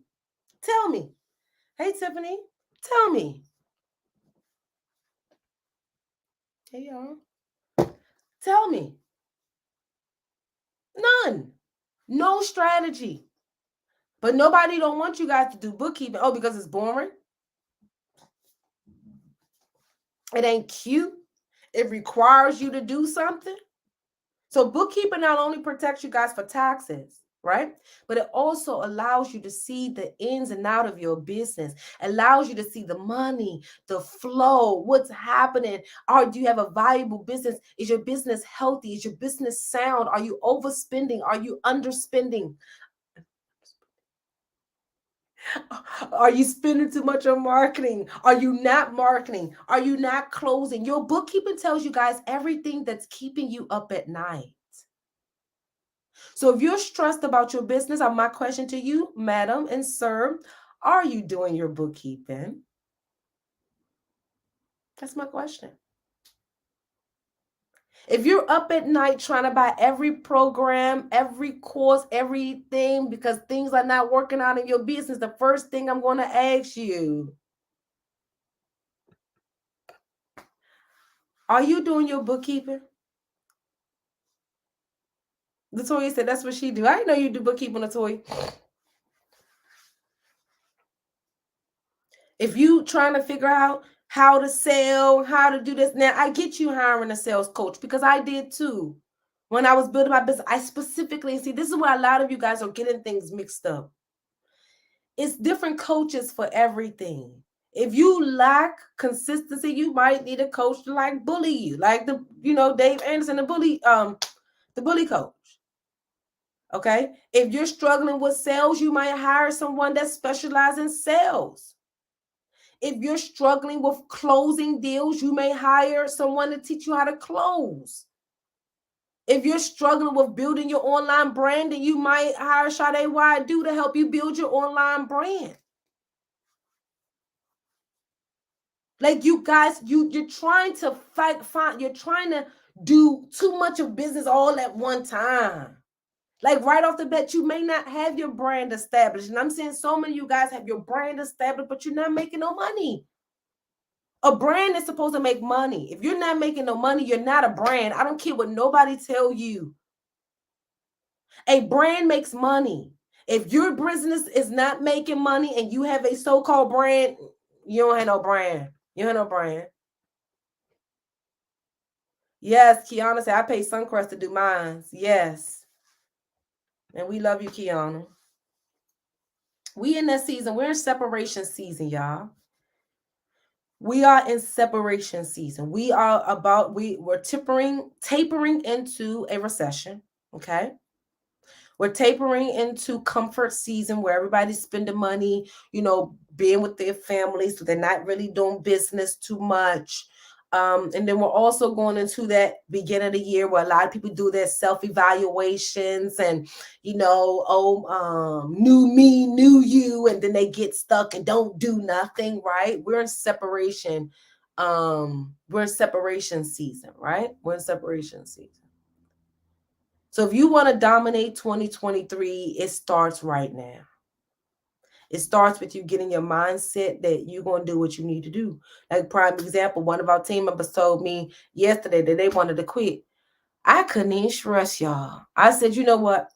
Tell me. Hey, Tiffany. Tell me. Hey, y'all. Tell me. None. No strategy. But nobody don't want you guys to do bookkeeping. Oh, because it's boring. It ain't cute. It requires you to do something. So bookkeeping not only protects you guys for taxes, right? But it also allows you to see the ins and out of your business, allows you to see the money, the flow, what's happening. Do you have a valuable business? Is your business healthy? Is your business sound? Are you overspending? Are you underspending? Are you spending too much on marketing? Are you not marketing? Are you not closing? Your bookkeeping tells you guys everything that's keeping you up at night. So if you're stressed about your business, my question to you, madam and sir, are you doing your bookkeeping? That's my question. If you're up at night trying to buy every program, every course, everything, because things are not working out in your business, the first thing I'm going to ask you, are you doing your bookkeeping? Latoya said that's what she do. I didn't know you do bookkeeping, Latoya. If you trying to figure out how to sell, how to do this, now I get you hiring a sales coach because I did too. When I was building my business, I specifically see this is where a lot of you guys are getting things mixed up. It's different coaches for everything. If you lack consistency, you might need a coach to like bully you, like Dave Anderson, the bully coach. Okay. If you're struggling with sales, you might hire someone that specializes in sales. If you're struggling with closing deals, you may hire someone to teach you how to close. If you're struggling with building your online brand, then you might hire Sade Wadu to help you build your online brand. Like you guys, you're trying to you're trying to do too much of business all at one time. Like right off the bat, you may not have your brand established. And I'm saying so many of you guys have your brand established, but you're not making no money. A brand is supposed to make money. If you're not making no money, you're not a brand. I don't care what nobody tell you. A brand makes money. If your business is not making money and you have a so-called brand, you don't have no brand. You have no brand. Yes, Kiana said, I pay Suncrest to do mine. Yes. And we love you, Kiana. We in that season. We're in separation season, y'all. We are in separation season. We're tapering into a recession. Okay. We're tapering into comfort season where everybody's spending money, being with their families. So they're not really doing business too much. And then we're also going into that beginning of the year where a lot of people do their self-evaluations and, new me, new you, and then they get stuck and don't do nothing, right? We're in separation. We're in separation season, right? We're in separation season. So if you want to dominate 2023, it starts right now. It starts with you getting your mindset that you're going to do what you need to do. Like prime example, one of our team members told me yesterday that they wanted to quit. I couldn't even stress y'all. I said, you know what?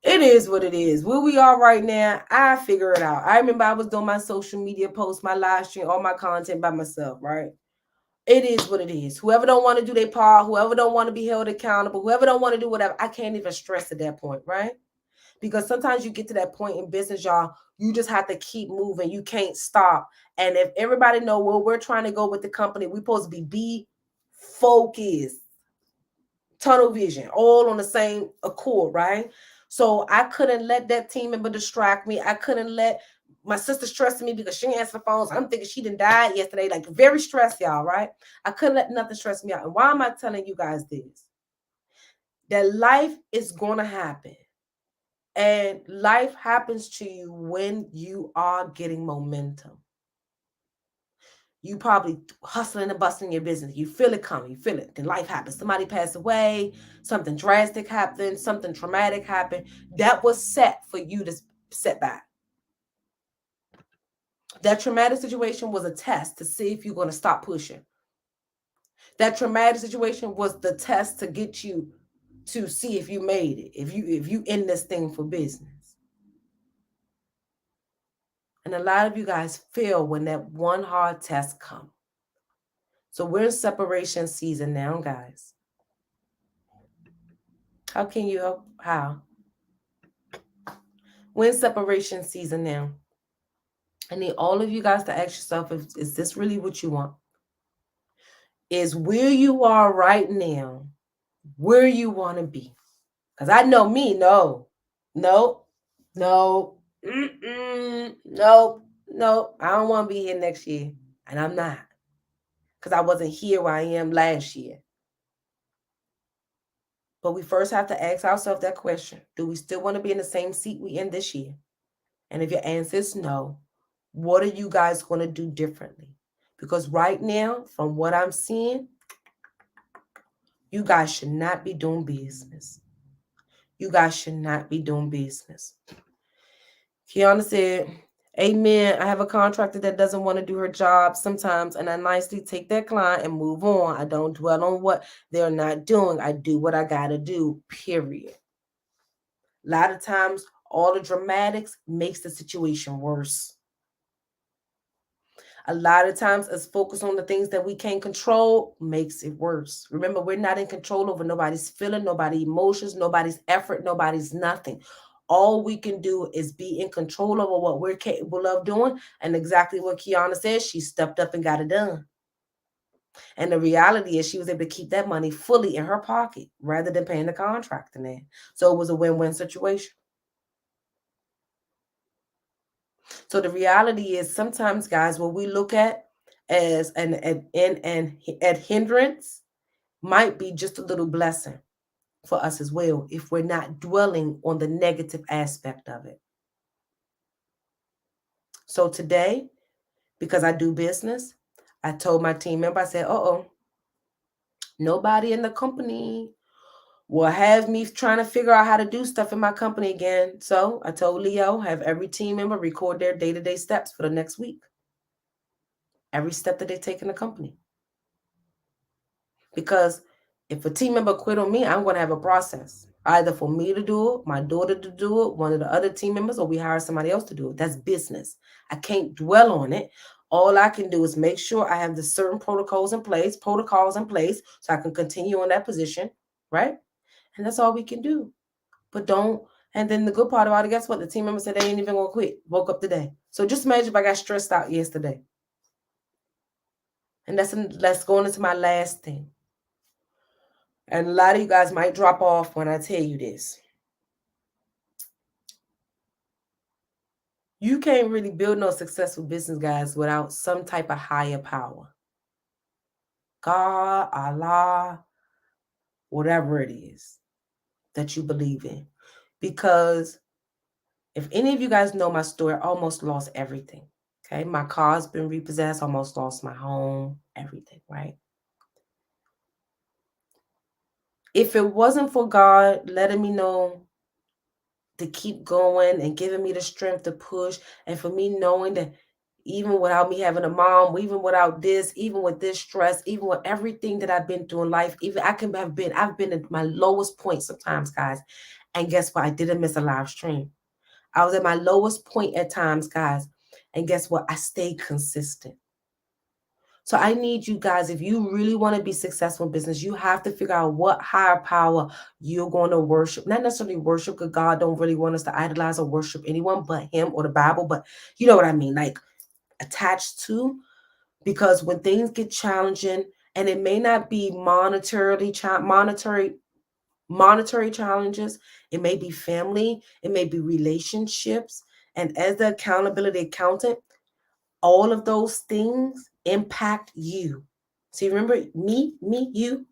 It is what it is. Where we are right now, I figure it out. I remember I was doing my social media posts, my live stream, all my content by myself, right? It is what it is. Whoever don't want to do their part, whoever don't want to be held accountable, whoever don't want to do whatever, I can't even stress at that point, right? Because sometimes you get to that point in business, y'all, you just have to keep moving. You can't stop. And if everybody know where we're trying to go with the company, we're supposed to be focused, tunnel vision, all on the same accord, right? So I couldn't let that team member distract me. I couldn't let my sister stress me because she didn't answer the phones. I'm thinking she didn't die yesterday, like very stressed, y'all, right? I couldn't let nothing stress me out. And why am I telling you guys this? That life is going to happen. And life happens to you when you are getting momentum. You probably hustling and bustling your business. You feel it coming. You feel it. Then life happens. Somebody passed away. Something drastic happened. Something traumatic happened. That was set for you to set back. That traumatic situation was a test to see if you're going to stop pushing. That traumatic situation was the test to get you to see if you made it. If you in this thing for business. And a lot of you guys fail when that one hard test comes. So we're in separation season now, guys. How can you help? How? We're in separation season now. I need all of you guys to ask yourself, is this really what you want? Is where you are right now, where you want to be? Because I know me, no, Nope, nope. I don't want to be here next year. And I'm not. Because I wasn't here where I am last year. But we first have to ask ourselves that question. Do we still want to be in the same seat we in this year? And if your answer is no, what are you guys going to do differently? Because right now, from what I'm seeing, you guys should not be doing business. You guys should not be doing business. Kiana said, amen. I have a contractor that doesn't want to do her job sometimes, and I nicely take that client and move on. I don't dwell on what they're not doing. I do what I got to do, period. A lot of times, all the dramatics makes the situation worse. A lot of times, us focus on the things that we can't control makes it worse. Remember, we're not in control over nobody's feeling, nobody's emotions, nobody's effort, nobody's nothing. All we can do is be in control over what we're capable of doing. And exactly what Kiana said, she stepped up and got it done. And the reality is she was able to keep that money fully in her pocket rather than paying the contractor man. So it was a win-win situation. So the reality is sometimes, guys, what we look at as an hindrance might be just a little blessing for us as well if we're not dwelling on the negative aspect of it. So today, because I do business, I told my team member, I said, nobody in the company will have me trying to figure out how to do stuff in my company again. So I told Leo, have every team member record their day-to-day steps for the next week. Every step that they take in the company. Because if a team member quit on me, I'm going to have a process. Either for me to do it, my daughter to do it, one of the other team members, or we hire somebody else to do it. That's business. I can't dwell on it. All I can do is make sure I have the certain protocols in place so I can continue in that position, right? And that's all we can do. But don't, and then the good part about it, guess what? The team member said they ain't even going to quit. Woke up today. So just imagine if I got stressed out yesterday. And let's go into my last thing. And a lot of you guys might drop off when I tell you this. You can't really build no successful business, guys, without some type of higher power. God, Allah, whatever it is that you believe in. Because if any of you guys know my story, I almost lost everything. Okay, my car's been repossessed, almost lost my home, everything, right? If it wasn't for God letting me know to keep going and giving me the strength to push, and for me knowing that even without me having a mom, even without this, even with this stress, even with everything that I've been through in life, even I've been at my lowest point sometimes, guys. And guess what? I didn't miss a live stream. I was at my lowest point at times, guys. And guess what? I stayed consistent. So I need you guys, if you really want to be successful in business, you have to figure out what higher power you're going to worship. Not necessarily worship, because God don't really want us to idolize or worship anyone but him or the Bible. But you know what I mean? Like attached to, because when things get challenging, and it may not be monetary challenges, it may be family, it may be relationships. And as the accountability accountant, all of those things impact you. See, remember, me, you,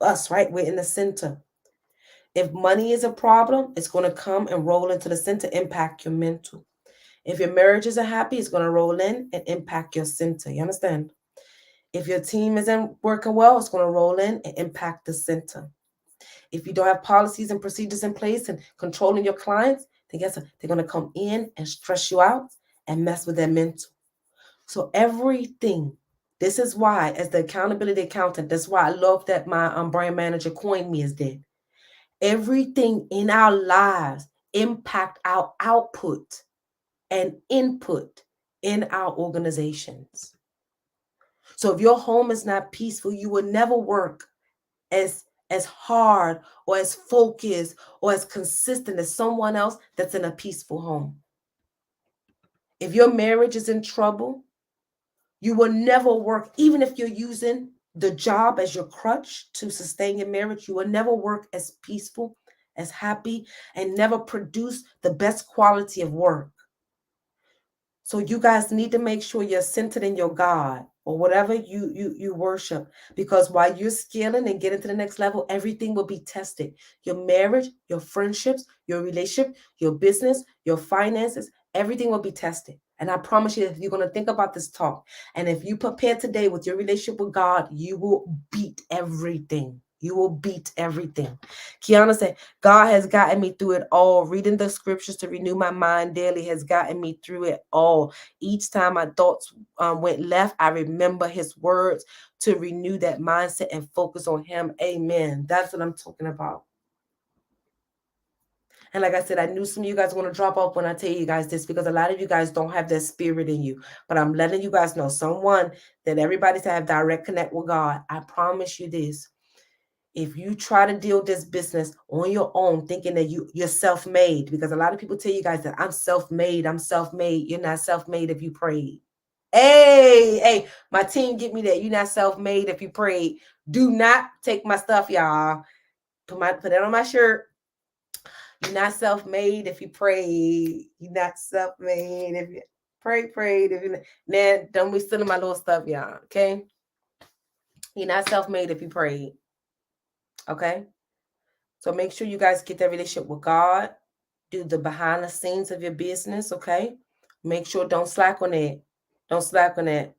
us, right? We're in the center. If money is a problem, it's going to come and roll into the center, impact your mental. If your marriage isn't happy, it's going to roll in and impact your center. You understand? If your team isn't working well, it's going to roll in and impact the center. If you don't have policies and procedures in place and controlling your clients, then guess what? They're going to come in and stress you out and mess with their mental. So everything, this is why, as the accountability accountant, that's why I love that my brand manager coined me as that. Everything in our lives impact our output and input in our organizations. So if your home is not peaceful, you will never work as hard or as focused or as consistent as someone else that's in a peaceful home. If your marriage is in trouble, you will never work, even if you're using the job as your crutch to sustain your marriage, you will never work as peaceful, as happy, and never produce the best quality of work. So you guys need to make sure you're centered in your God or whatever you worship, because while you're scaling and getting to the next level, everything will be tested. Your marriage, your friendships, your relationship, your business, your finances, everything will be tested. And I promise you, if you're going to think about this talk, and if you prepare today with your relationship with God, you will beat everything. You will beat everything. Kiana said, God has gotten me through it all. Reading the scriptures to renew my mind daily has gotten me through it all. Each time my thoughts went left, I remember his words to renew that mindset and focus on him. Amen. That's what I'm talking about. And like I said, I knew some of you guys want to drop off when I tell you guys this, because a lot of you guys don't have that spirit in you. But I'm letting you guys know, someone that everybody's to have direct connect with God. I promise you this. If you try to deal this business on your own, thinking that you're self-made, because a lot of people tell you guys that I'm self-made, you're not self-made if you prayed. Hey, my team get me that. You're not self-made if you prayed. Do not take my stuff, y'all. Put that on my shirt. You're not self-made if you pray. You're not self-made if you prayed. If you man, don't be stealing my little stuff, y'all. Okay. You're not self-made if you prayed. Okay. So make sure you guys get that relationship with God. Do the behind the scenes of your business. Okay. Make sure don't slack on it. Don't slack on it.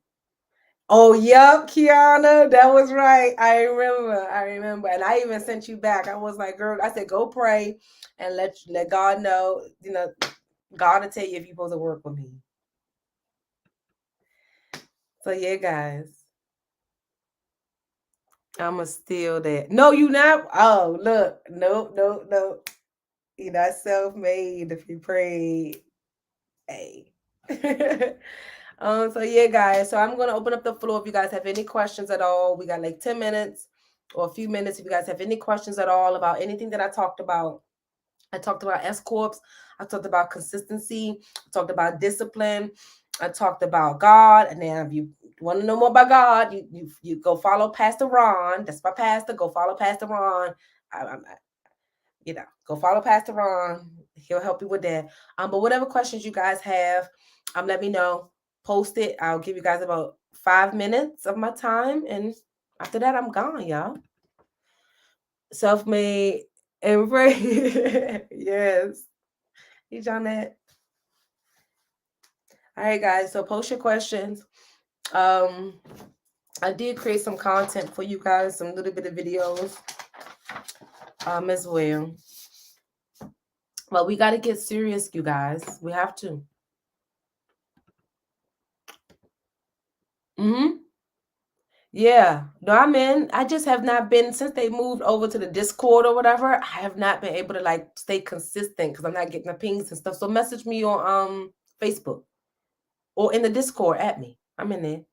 Oh, yep, Kiana, that was right. I remember. And I even sent you back. I was like, girl, I said, go pray and let God know, God will tell you if you're supposed to work with me. So yeah, guys. I'ma steal that. No, you not. Oh, look. No. You're not self-made if you pray. Hey. So yeah, guys. So I'm gonna open up the floor if you guys have any questions at all. We got like 10 minutes or a few minutes. If you guys have any questions at all about anything that I talked about. I talked about S Corps. I talked about consistency. I talked about discipline. I talked about God. And then if you want to know more about God, you go follow Pastor Ron. That's my pastor. Go follow Pastor Ron. Go follow Pastor Ron. He'll help you with that. But whatever questions you guys have, let me know. Post it. I'll give you guys about 5 minutes of my time, and after that, I'm gone, y'all. Self-made and pray. Yes. Hey, Jonette. All right, guys. So post your questions. I did create some content for you guys, some little bit of videos as well. But we got to get serious, you guys. We have to. Yeah. No, I just have not been, since they moved over to the Discord or whatever, I have not been able to like stay consistent because I'm not getting the pings and stuff. So message me on Facebook or in the Discord at me. I'm in there.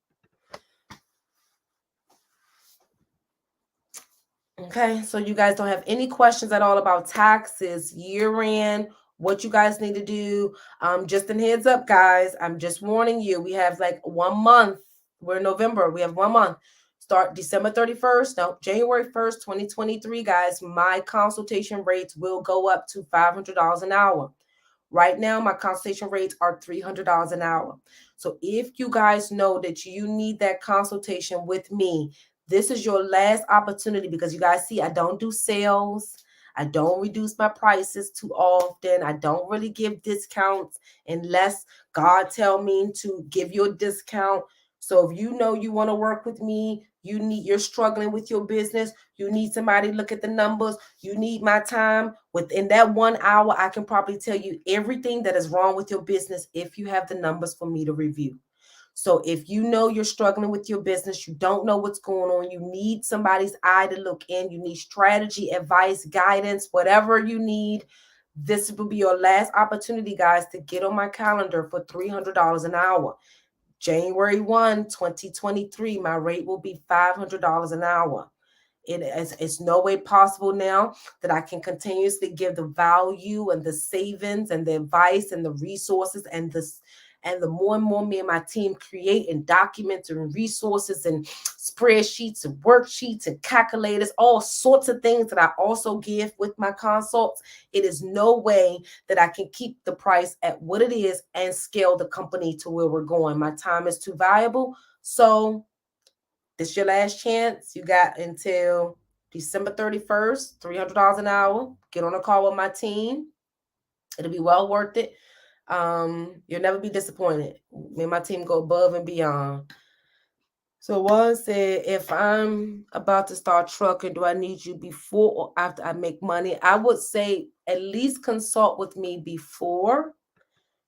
Okay, so you guys don't have any questions at all about taxes, year-end, what you guys need to do. Just a heads up, guys. I'm just warning you. We have like 1 month. We're in November. We have 1 month. Start December 31st. No, January 1st, 2023, guys. My consultation rates will go up to $500 an hour. Right now, my consultation rates are $300 an hour. So if you guys know that you need that consultation with me, this is your last opportunity, because you guys see, I don't do sales. I don't reduce my prices too often. I don't really give discounts unless God tell me to give you a discount. So if you know you want to work with me, you're struggling with your business, you need somebody to look at the numbers, you need my time. Within that 1 hour, I can probably tell you everything that is wrong with your business if you have the numbers for me to review. So if you know you're struggling with your business, you don't know what's going on, you need somebody's eye to look in, you need strategy, advice, guidance, whatever you need, this will be your last opportunity, guys, to get on my calendar for $300 an hour. January 1, 2023, my rate will be $500 an hour. It's no way possible now that I can continuously give the value and the savings and the advice and the resources and And the more and more me and my team create and document and resources and spreadsheets and worksheets and calculators, all sorts of things that I also give with my consults, it is no way that I can keep the price at what it is and scale the company to where we're going. My time is too valuable. So this is your last chance. You got until December 31st, $300 an hour. Get on a call with my team. It'll be well worth it. You'll never be disappointed. Me and my team go above and beyond. So one said, if I'm about to start trucking, do I need you before or after I make money? I would say at least consult with me before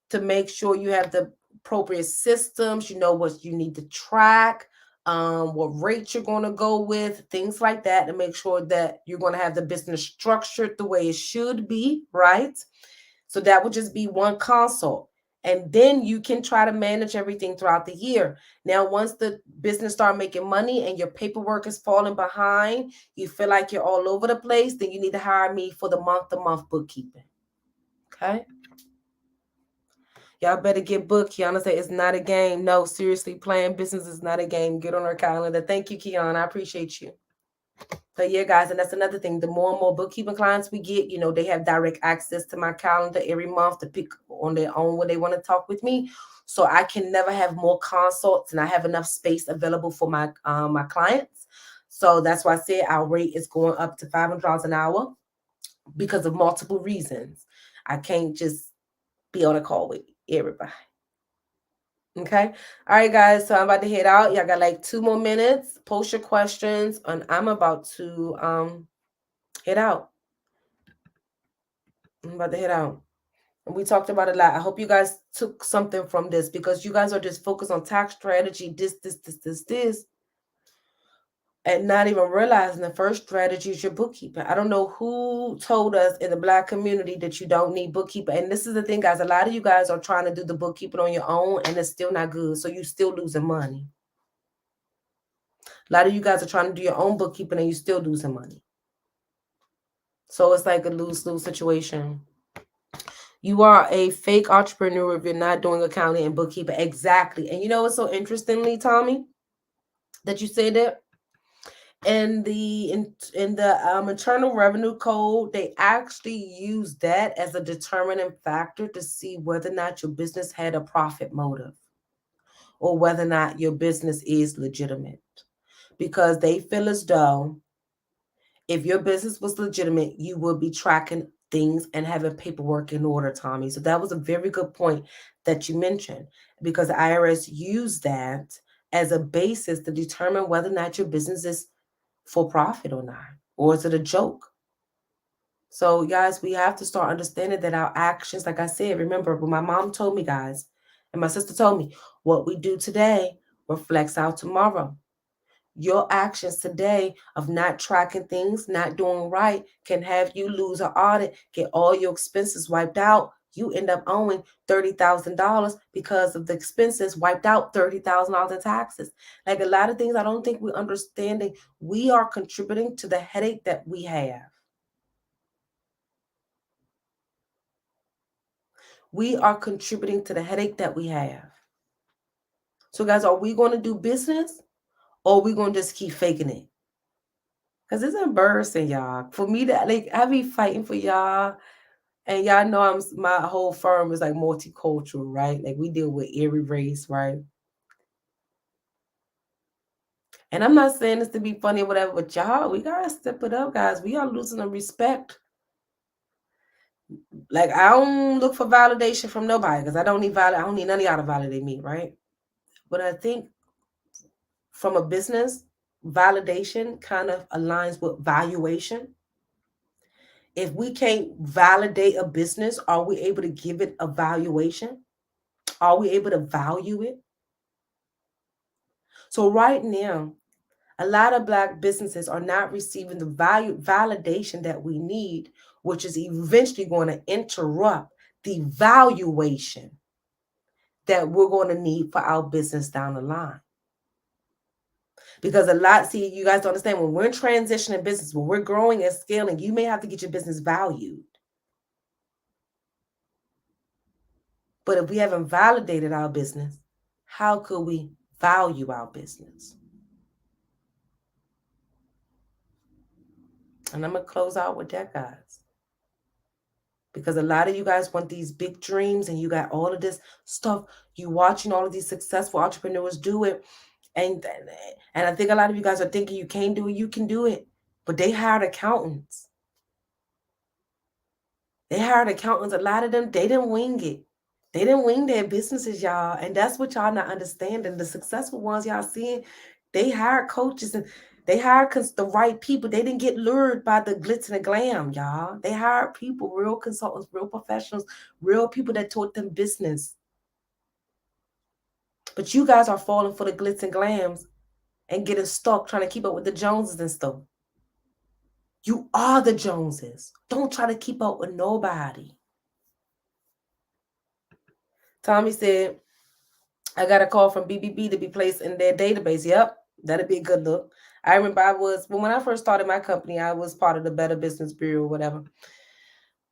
to make sure you have the appropriate systems, you know what you need to track, what rate you're going to go with, things like that, to make sure that you're going to have the business structured the way it should be, right? So that would just be one consult. And then you can try to manage everything throughout the year. Now, once the business start making money and your paperwork is falling behind, you feel like you're all over the place, then you need to hire me for the month-to-month bookkeeping. Okay? Y'all better get booked. Kiana said it's not a game. No, seriously, playing business is not a game. Get on our calendar. Thank you, Kiana. I appreciate you. But yeah, guys, and that's another thing. The more and more bookkeeping clients we get, you know, they have direct access to my calendar every month to pick on their own when they want to talk with me. So I can never have more consults, and I have enough space available for my my clients. So that's why I said our rate is going up to $500 an hour because of multiple reasons. I can't just be on a call with everybody. Okay. All right, guys. So I'm about to head out. Y'all got like 2 more minutes. Post your questions, and I'm about to head out. I'm about to head out. And we talked about a lot. I hope you guys took something from this, because you guys are just focused on tax strategy, this, and not even realizing the first strategy is your bookkeeper. I don't know who told us in the Black community that you don't need bookkeeper. And this is the thing, guys. A lot of you guys are trying to do the bookkeeping on your own, and it's still not good. So you're still losing money. A lot of you guys are trying to do your own bookkeeping, and you're still losing money. So it's like a lose-lose situation. You are a fake entrepreneur if you're not doing accounting and bookkeeping. Exactly. And you know what's so interestingly, Tommy, that you say that? In the Internal Revenue Code, they actually use that as a determining factor to see whether or not your business had a profit motive, or whether or not your business is legitimate. Because they feel as though if your business was legitimate, you would be tracking things and having paperwork in order, Tommy. So that was a very good point that you mentioned, because the IRS used that as a basis to determine whether or not your business is for profit or not, or is it a joke? So, guys, we have to start understanding that our actions, like I said, remember when my mom told me, guys, and my sister told me, what we do today reflects our tomorrow. Your actions today of not tracking things, not doing right, can have you lose an audit, get all your expenses wiped out. You end up owing $30,000 because of the expenses wiped out, $30,000 in taxes. Like a lot of things, I don't think we're understanding. We are contributing to the headache that we have. We are contributing to the headache that we have. So, guys, are we going to do business, or are we going to just keep faking it? Because it's embarrassing, y'all. For me to, like, I be fighting for y'all. And y'all know my whole firm is like multicultural, right? Like we deal with every race, right? And I'm not saying this to be funny or whatever, but y'all, we gotta step it up, guys. We are losing the respect. Like I don't look for validation from nobody, because I don't need I don't need none of y'all to validate me, right? But I think from a business, validation kind of aligns with valuation. If we can't validate a business, are we able to give it a valuation? Are we able to value it? So right now, a lot of Black businesses are not receiving the validation that we need, which is eventually going to interrupt the valuation that we're going to need for our business down the line. Because see, you guys don't understand, when we're transitioning business, when we're growing and scaling, you may have to get your business valued. But if we haven't validated our business, how could we value our business? And I'm going to close out with that, guys. Because a lot of you guys want these big dreams and you got all of this stuff. You watching all of these successful entrepreneurs do it. And I think a lot of you guys are thinking you can't do it. You can do it. But they hired accountants. They hired accountants. A lot of them, they didn't wing it. They didn't wing their businesses, y'all. And that's what y'all not understanding. The successful ones y'all seeing, they hired coaches and they hired the right people. They didn't get lured by the glitz and the glam, y'all. They hired people, real consultants, real professionals, real people that taught them business. But you guys are falling for the glitz and glams and getting stuck trying to keep up with the Joneses and stuff. You are the Joneses. Don't try to keep up with nobody. Tommy said, I got a call from BBB to be placed in their database. Yep, that'd be a good look. I remember when I first started my company, I was part of the Better Business Bureau or whatever.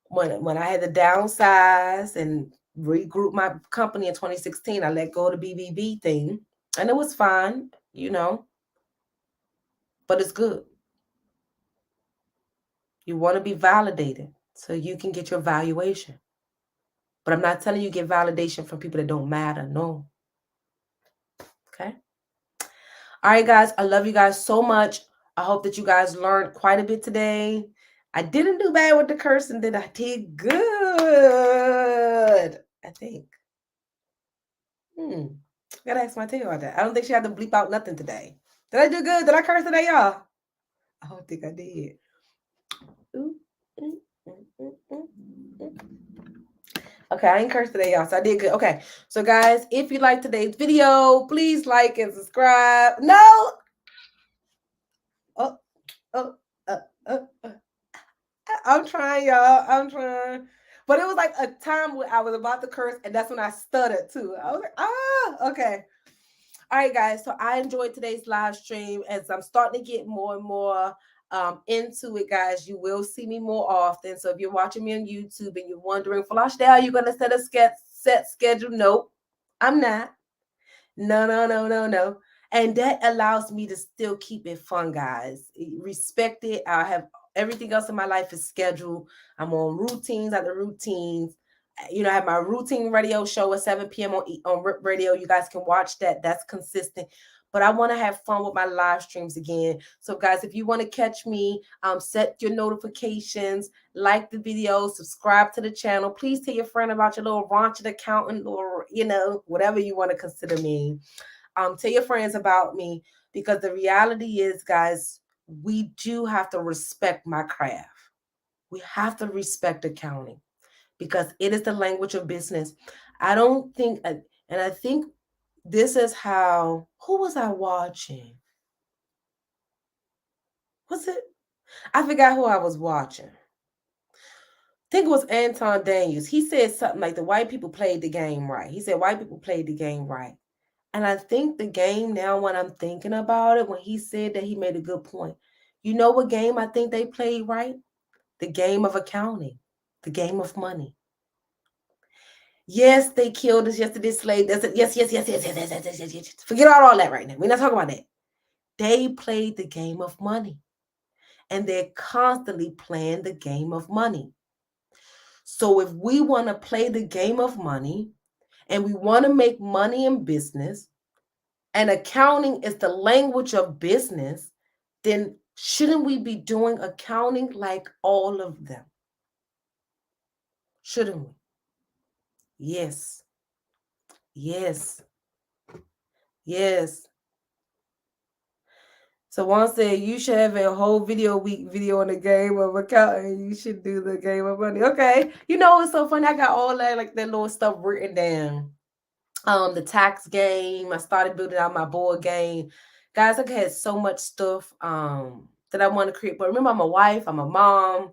When I had to downsize and regroup my company in 2016, I let go of the BBB thing. And it was fine, but it's good. You want to be validated so you can get your valuation. But I'm not telling you get validation from people that don't matter. No. Okay. All right, guys. I love you guys so much. I hope that you guys learned quite a bit today. I didn't do bad with the cursing. Did I did good? I think. Gotta ask my tail about that. I don't think she had to bleep out nothing today. Did I do good? Did I curse today, y'all? I don't think I did. Okay, I ain't cursed today, y'all, so I did good. Okay, so guys, if you like today's video, please like and subscribe. No! I'm trying, y'all. I'm trying. But it was like a time where I was about to curse, and that's when I stuttered, too. I was like, okay. All right, guys, so I enjoyed today's live stream. As I'm starting to get more and more into it, guys, you will see me more often. So if you're watching me on YouTube and you're wondering, Folasade, are you going to set a set schedule? Nope, I'm not. No. And that allows me to still keep it fun, guys. Respect it. I have everything else in my life is scheduled. I'm on routines after routines. I have my routine radio show at 7 p.m. on RIP Radio. You guys can watch that. That's consistent. But I want to have fun with my live streams again. So, guys, if you want to catch me, set your notifications, like the video, subscribe to the channel. Please tell your friend about your little raunchy accountant or, whatever you want to consider me. Tell your friends about me, because the reality is, guys, we do have to respect my craft. We have to respect accounting because it is the language of business. I don't think, and I think this is how, who was I watching? Was it? I forgot who I was watching. I think it was Anton Daniels. He said something like the white people played the game right. He said white people played the game right. And I think the game now, when I'm thinking about it, when he said that, he made a good point. You know what game I think they played right? The game of accounting, the game of money. Yes, they killed us. Yes, they did slave. Yes. Forget all that right now. We're not talking about that. They played the game of money. And they're constantly playing the game of money. So if we want to play the game of money and we want to make money in business, and accounting is the language of business, then shouldn't we be doing accounting like all of them? Shouldn't we? Yes. So one said you should have a whole week video on the game of accounting. You should do the game of money. Okay. It's so funny. I got all that, like that little stuff written down. The tax game. I started building out my board game. Guys, I had so much stuff that I want to create. But remember, I'm a wife, I'm a mom,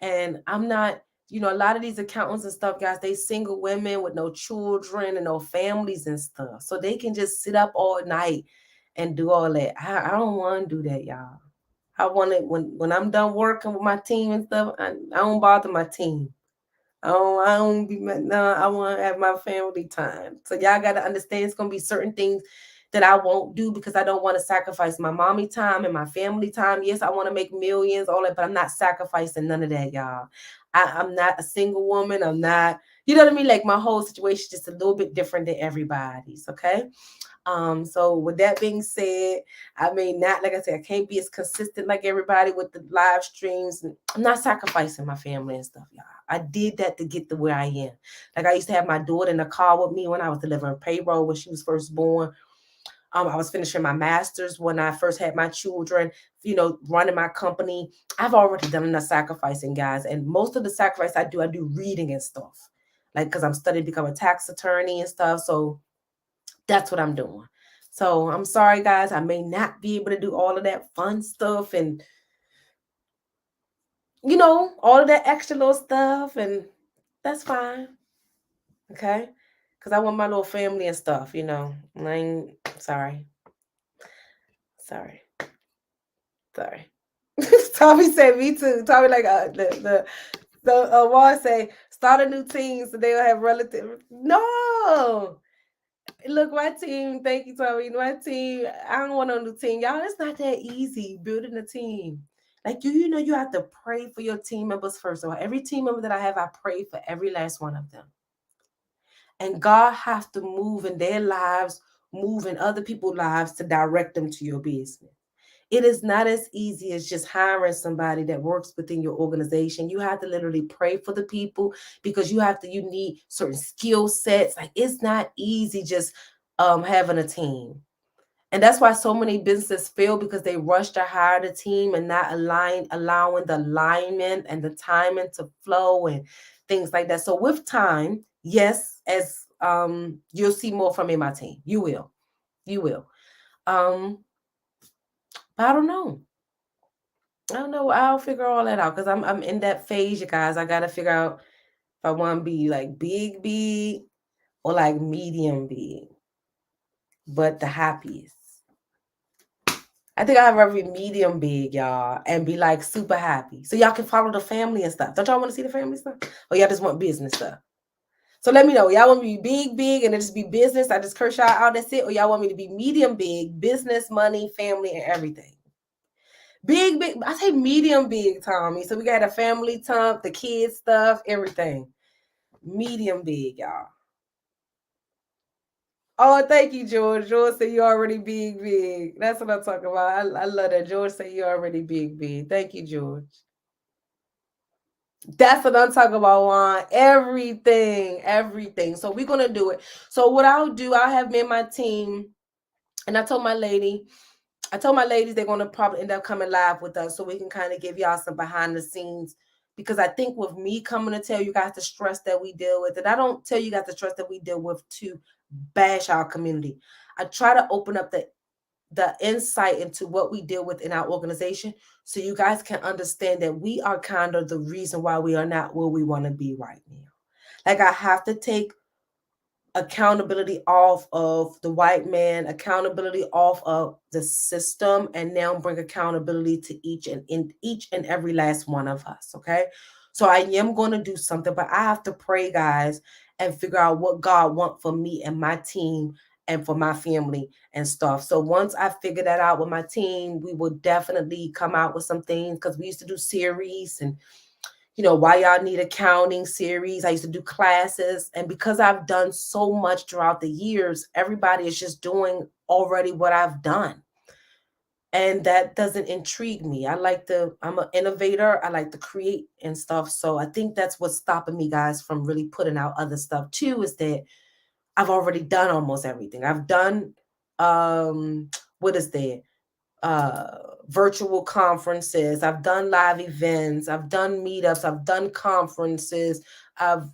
and I'm not, a lot of these accountants and stuff, guys, they single women with no children and no families and stuff. So they can just sit up all night and do all that. I don't want to do that, y'all. I want it when I'm done working with my team and stuff, I don't bother my team. I don't be no. I want to have my family time. So y'all got to understand it's gonna be certain things that I won't do because I don't want to sacrifice my mommy time and my family time. Yes, I want to make millions, all that, but I'm not sacrificing none of that, y'all. I'm not a single woman. I'm not, you know what I mean? Like my whole situation is just a little bit different than everybody's. Okay. So with that being said, I mean, not like I said, I can't be as consistent like everybody with the live streams. I'm not sacrificing my family and stuff, y'all. I did that to get to where I am. Like I used to have my daughter in the car with me when I was delivering payroll when she was first born. I was finishing my master's when I first had my children, running my company. I've already done enough sacrificing, guys. And most of the sacrifice I do reading and stuff. Like, because I'm studying to become a tax attorney and stuff. So that's what I'm doing. So I'm sorry, guys. I may not be able to do all of that fun stuff and, all of that extra little stuff. And that's fine. Okay. Because I want my little family and stuff, I ain't sorry. Sorry. Sorry. Tommy said me too. Tommy like the wall say start a new team so they'll have relative. No. Look, my team, thank you, Tommy. My team, I don't want no new team. Y'all, it's not that easy building a team. Like you have to pray for your team members first of all. Every team member that I have, I pray for every last one of them. And God has to move in their lives, move in other people's lives to direct them to your business. It is not as easy as just hiring somebody that works within your organization. You have to literally pray for the people because you need certain skill sets. Like it's not easy just having a team. And that's why so many businesses fail because they rush to hire the team and not allowing the alignment and the timing to flow and things like that. So with time, yes, as you'll see more from me and my team. You will. You will. But I don't know. I don't know. I'll figure all that out because I'm in that phase, you guys. I gotta figure out if I want to be like big, or like medium big, but the happiest. I think I'd rather be medium big, y'all, and be like super happy. So y'all can follow the family and stuff. Don't y'all want to see the family stuff? Or y'all just want business stuff? So let me know. Y'all want me to be big, and it just be business. I just curse y'all out, that's it. Or y'all want me to be medium big, business, money, family, and everything. Big. I say medium big, Tommy. So we got a family time, the kids stuff, everything. Medium big, y'all. Oh, thank you, George. George said you already big. That's what I'm talking about. I love that. George said you already big. Thank you, George. That's what I'm talking about, Juan. Everything. So we're gonna do it. So what I'll do, I'll have me and my team, and I told my ladies they're gonna probably end up coming live with us so we can kind of give y'all some behind the scenes. Because I think with me coming to tell you guys the stress that we deal with, and I don't tell you guys the stress that we deal with to bash our community. I try to open up the insight into what we deal with in our organization so you guys can understand that we are kind of the reason why we are not where we want to be right now. Like I have to take accountability off of the white man, accountability off of the system, and now bring accountability to each and every last one of us. Okay. So I am going to do something, but I have to pray, guys, and figure out what God wants for me and my team and for my family and stuff. So once I figure that out with my team, we will definitely come out with some things because we used to do series and why y'all need accounting series. I used to do classes. And because I've done so much throughout the years, everybody is just doing already what I've done. And that doesn't intrigue me. I'm an innovator. I like to create and stuff. So I think that's what's stopping me, guys, from really putting out other stuff too, is that I've already done almost everything. I've done, what is there? Virtual conferences. I've done live events. I've done meetups. I've done conferences. I've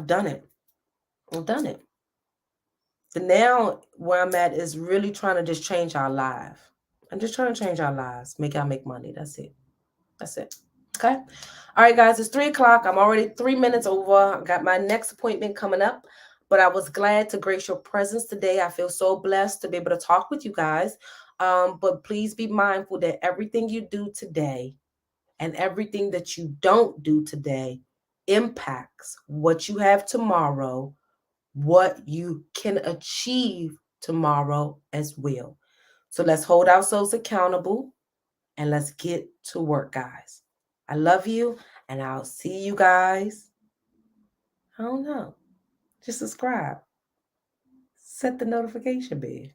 done it. I've done it. But now where I'm at is really trying to just change our life. I'm just trying to change our lives, make y'all make money. That's it. Okay. All right, guys, it's 3:00. I'm already 3 minutes over. I got my next appointment coming up. But I was glad to grace your presence today. I feel so blessed to be able to talk with you guys. But please be mindful that everything you do today, And everything that you don't do today impacts what you have tomorrow, what you can achieve tomorrow as well. So let's hold ourselves accountable and let's get to work, guys. I love you, and I'll see you guys. I don't know. Just subscribe. Set the notification bell.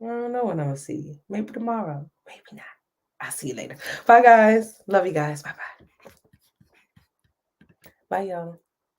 I don't know when I'll see you. Maybe tomorrow. Maybe not. I'll see you later. Bye, guys. Love you guys. Bye-bye. Bye, y'all.